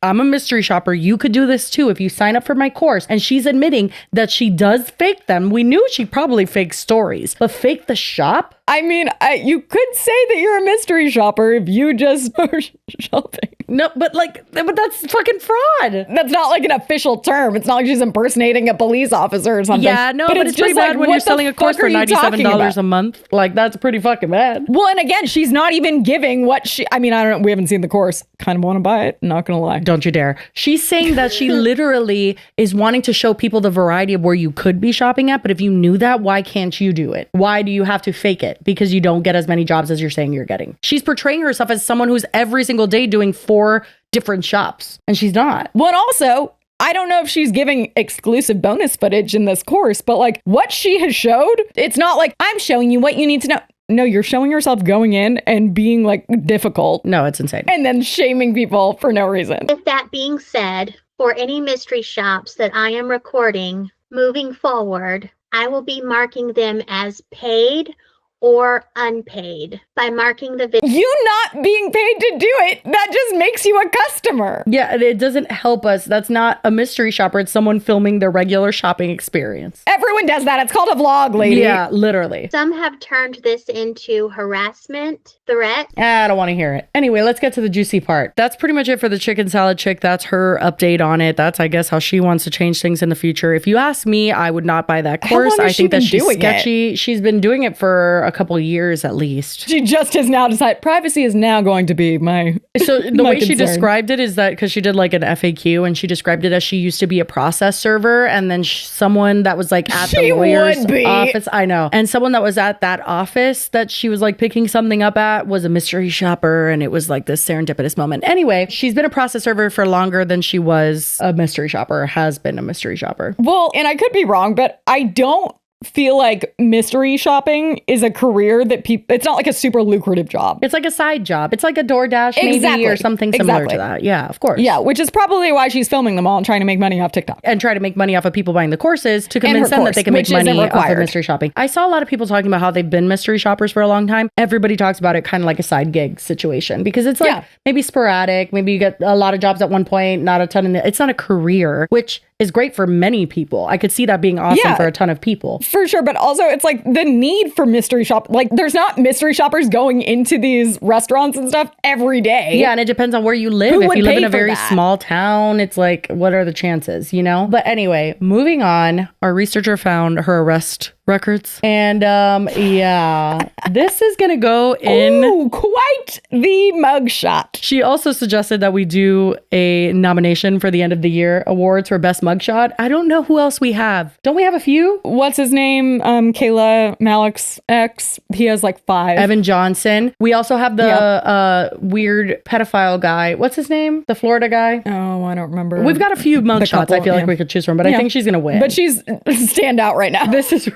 I'm a mystery shopper. You could do this too if you sign up for my course. And she's admitting that she does fake them. We knew she probably fakes stories, but fake the shop? I mean, you could say that you're a mystery shopper if you just are shopping. No, but that's fucking fraud. That's not like an official term. It's not like she's impersonating a police officer or something. Yeah, no, but it's pretty bad when you're selling a course for $97 a month. Like, that's pretty fucking bad. Well, and again, she's not even giving what I mean, I don't know. We haven't seen the course. Kind of want to buy it. Not going to lie. Don't you dare. She's saying that she literally is wanting to show people the variety of where you could be shopping at. But if you knew that, why can't you do it? Why do you have to fake it? Because you don't get as many jobs as you're saying you're getting. She's portraying herself as someone who's every single day doing 4 different shops, and she's not. Well, and also, I don't know if she's giving exclusive bonus footage in this course, but like what she has showed, it's not like I'm showing you what you need to know. No, you're showing yourself going in and being like difficult. No, it's insane. And then shaming people for no reason. With that being said, for any mystery shops that I am recording moving forward, I will be marking them as paid or unpaid. By marking the video. You not being paid to do it, that just makes you a customer. Yeah, it doesn't help us. That's not a mystery shopper. It's someone filming their regular shopping experience. Everyone does that. It's called a vlog, lady. Yeah, literally. Some have turned this into harassment, threat. I don't want to hear it. Anyway, let's get to the juicy part. That's pretty much it for the chicken salad chick. That's her update on it. That's, I guess, how she wants to change things in the future. If you ask me, I would not buy that course. I think that she's sketchy. She's been doing it for a couple years at least. She just has now decided privacy is now going to be my So the way she described it is that because she did like an FAQ and she described it as she used to be a process server and then someone that was like at the lawyer's office. I know. And someone that was at that office that she was like picking something up at was a mystery shopper and it was like this serendipitous moment. Anyway, she's been a process server for longer than she was a mystery shopper, has been a mystery shopper. Well, and I could be wrong, but I don't feel like mystery shopping is a career that people, it's not like a super lucrative job. It's like a side job. It's like a DoorDash maybe or something similar to that. Yeah, of course. Yeah, which is probably why she's filming them all and trying to make money off TikTok. And try to make money off of people buying the courses to convince them that they can make money off of mystery shopping. I saw a lot of people talking about how they've been mystery shoppers for a long time. Everybody talks about it kind of like a side gig situation because it's like maybe sporadic. Maybe you get a lot of jobs at one point, not a ton. It's not a career, which is great for many people. I could see that being awesome for a ton of people. For sure. But also it's like the need for mystery shop. Like there's not mystery shoppers going into these restaurants and stuff every day. Yeah. And it depends on where you live. If you live in a very small town, it's like, what are the chances, you know? But anyway, moving on, our researcher found her arrest records. And this is going to go in quite the mugshot. She also suggested that we do a nomination for the end of the year awards for best mugshot. I don't know who else we have. Don't we have a few? What's his name? Kayla Malik's ex. He has like 5. Evan Johnson. We also have the weird pedophile guy. What's his name? The Florida guy. Oh, I don't remember. We've got a few mugshots I feel like we could choose from, but I think she's going to win. But she's stand out right now. This is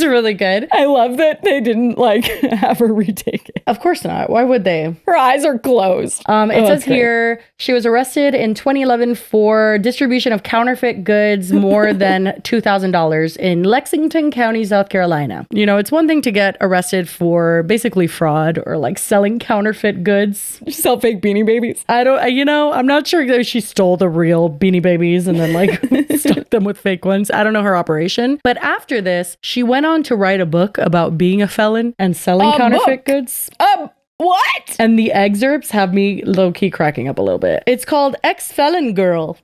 really good. I love that they didn't like have her retake it. Of course not. Why would they? Her eyes are closed. It says here she was arrested in 2011 for distribution of counterfeit goods more than $2,000 in Lexington County, South Carolina. You know, it's one thing to get arrested for basically fraud or like selling counterfeit goods. Sell fake Beanie Babies. I'm not sure if she stole the real Beanie Babies and then like stuck them with fake ones. I don't know her operation. But after this, she went on to write a book about being a felon and selling counterfeit goods. What? And the excerpts have me low-key cracking up a little bit. It's called Ex-Felon Girl.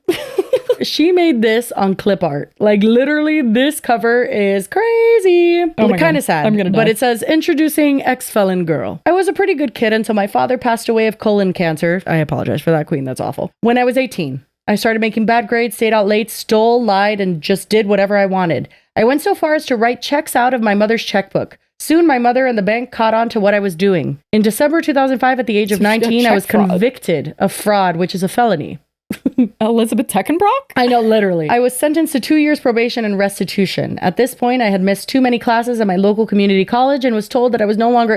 She made this on clip art. Like literally this cover is crazy. Kind of sad. I'm gonna die. But it says, introducing Ex-Felon Girl. I was a pretty good kid until my father passed away of colon cancer. I apologize for that, Queen. That's awful. When I was 18. I started making bad grades, stayed out late, stole, lied, and just did whatever I wanted. I went so far as to write checks out of my mother's checkbook. Soon, my mother and the bank caught on to what I was doing. In December 2005, at the age of 19, I was convicted of fraud, which is a felony. Elizabeth Teckenbrock? I know, literally. I was sentenced to 2 years probation and restitution. At this point, I had missed too many classes at my local community college and was told that I was no longer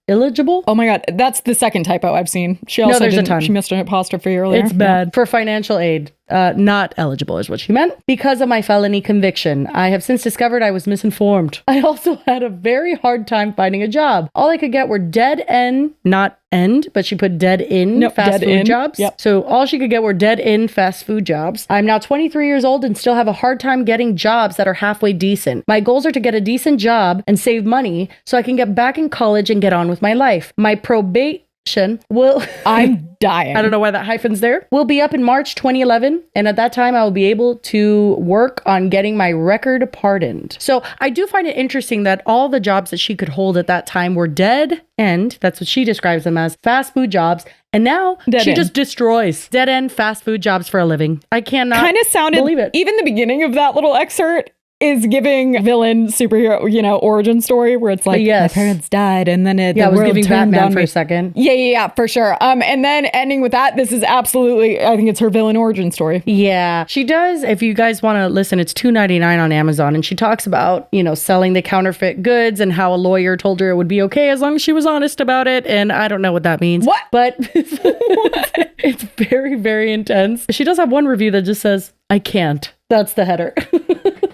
eligible. Oh my God, that's the second typo I've seen. She also there's a ton. She missed an apostrophe earlier. It's bad. For financial aid. Not eligible is what she meant. Because of my felony conviction, I have since discovered I was misinformed. I also had a very hard time finding a job. All I could get were dead end, not end, but she put dead in fast food jobs. Yep. So all she could get were dead in fast food jobs. I'm now 23 years old and still have a hard time getting jobs that are halfway decent. My goals are to get a decent job and save money so I can get back in college and get on with my life. My probation will... I'm dying. I don't know why that hyphen's there. Will be up in March 2011. And at that time, I will be able to work on getting my record pardoned. So I do find it interesting that all the jobs that she could hold at that time were dead end. That's what she describes them as, fast food jobs. And now she just destroys dead end fast food jobs for a living. I cannot believe it. Even the beginning of that little excerpt is giving villain superhero, origin story where it's like, my parents died and then I was giving Batman for a second. Yeah, for sure. And then ending with that, this is absolutely, I think it's her villain origin story. Yeah, she does. If you guys want to listen, it's $2.99 on Amazon. And she talks about, selling the counterfeit goods and how a lawyer told her it would be okay as long as she was honest about it. And I don't know what that means. What? But it's very, very intense. She does have one review that just says, I can't. That's the header.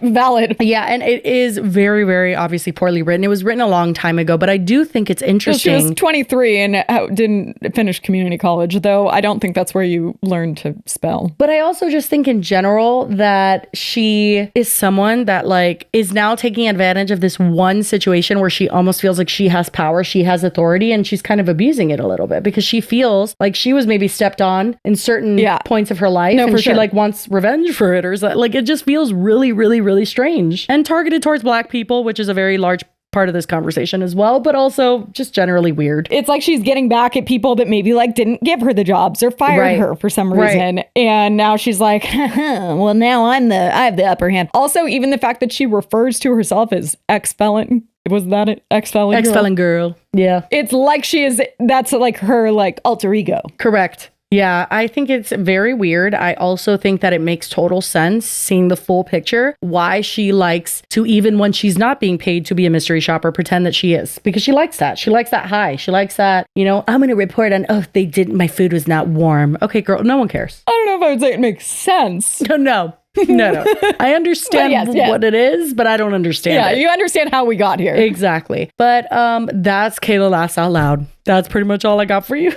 Valid. Yeah, and it is very, very obviously poorly written. It was written a long time ago, but I do think it's interesting. She was 23 and didn't finish community college, though I don't think that's where you learn to spell. But I also just think in general that she is someone that is now taking advantage of this one situation where she almost feels like she has power, she has authority, and she's kind of abusing it a little bit because she feels like she was maybe stepped on in certain points of her life, and she wants revenge for it, or it just feels really, really, really strange and targeted towards Black people, which is a very large part of this conversation as well, but also just generally weird. It's like she's getting back at people that maybe didn't give her the jobs or fired her for some reason. And now she's like, well, now I have the upper hand. Also, even the fact that she refers to herself as ex-felon. Was that it? Ex-felon girl? Ex-felon girl. Yeah. It's like that's her alter ego. Correct. Yeah, I think it's very weird. I also think that it makes total sense seeing the full picture, why she likes to, even when she's not being paid to be a mystery shopper, pretend that she is. Because she likes that. She likes that high. She likes that, I'm going to report on, my food was not warm. Okay, girl, no one cares. I don't know if I would say it makes sense. No. I understand what it is, but I don't understand it. Yeah, you understand how we got here. Exactly. But that's Kayla Laughs Out Loud. That's pretty much all I got for you.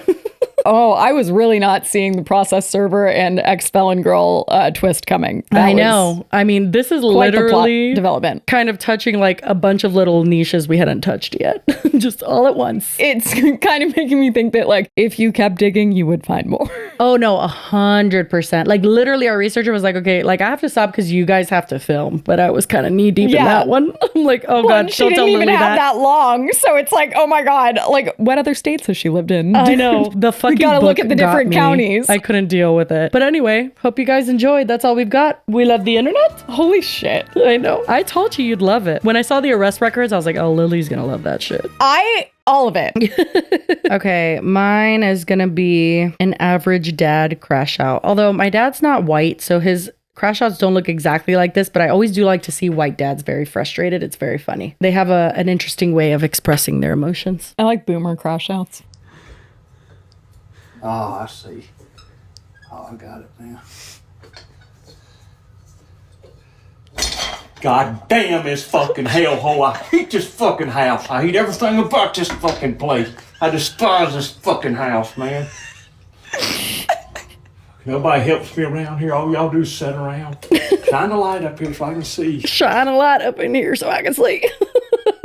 Oh, I was really not seeing the process server and ex-felon girl twist coming. I know. I mean, this is literally development, kind of touching a bunch of little niches we hadn't touched yet, just all at once. It's kind of making me think that if you kept digging, you would find more. Oh no, 100%. Literally, our researcher was like, okay, I have to stop because you guys have to film. But I was kind of knee deep in that one. I'm like, oh God, she didn't even have that long. So it's oh my God, what other states has she lived in? I know. The fucking gotta look at the different counties. I couldn't deal with it. But anyway, hope you guys enjoyed. That's all we've got. We love the internet. Holy shit. I know. I told you you'd love it. When I saw the arrest records, I was like, oh, Lily's gonna love that shit. All of it. Okay, mine is gonna be an average dad crash out. Although my dad's not white, so his Crash outs don't look exactly like this, but I always do like to see white dads very frustrated. It's very funny. They have an interesting way of expressing their emotions. I like boomer crash outs. Oh, I see. Oh, I got it now. God damn this fucking hellhole. I hate this fucking house. I hate everything about this fucking place. I despise this fucking house, man. Nobody helps me around here. All y'all do is sit around. Shine a light up here so I can see. Shine a light up in here so I can see.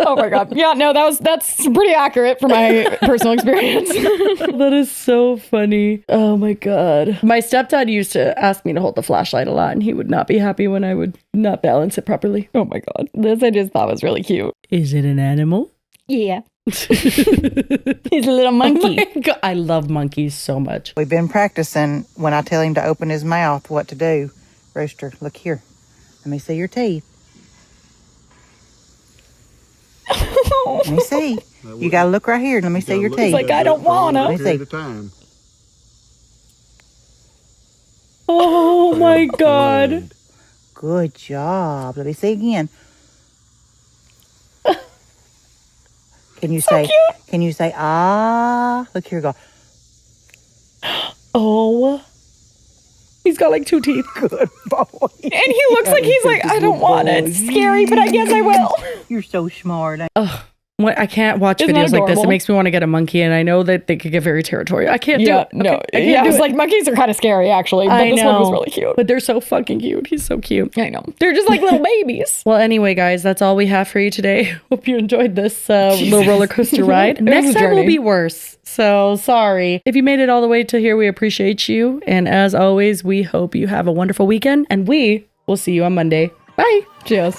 Oh my God. Yeah, no, that's pretty accurate for my personal experience. That is so funny. Oh my God. My stepdad used to ask me to hold the flashlight a lot, and he would not be happy when I would not balance it properly. Oh my God. This I just thought was really cute. Is it an animal? Yeah. He's a little monkey. Oh I love monkeys so much. We've been practicing when I tell him to open his mouth what to do. Rooster, look here. Let me see your teeth. Let me see. You gotta look right here. Let me see your teeth. He's like, I don't wanna. Let me see. Oh my God. Good job. Let me see again. Can you say? Cute. Can you say ah? Look here, go. Oh, he's got like 2 teeth. Good boy. And he looks like he's like, I don't want it. It's scary, but I guess I will. You're so smart. Ugh. I can't watch videos like this. It makes me want to get a monkey, and I know that they could get very territorial. I can't do it. No, it's like monkeys are kind of scary, actually. But this one was really cute. But they're so fucking cute. He's so cute. I know. They're just like little babies. Well, anyway, guys, that's all we have for you today. Hope you enjoyed this little roller coaster ride. Next time will be worse. So sorry. If you made it all the way to here, we appreciate you. And as always, we hope you have a wonderful weekend. And we will see you on Monday. Bye. Cheers.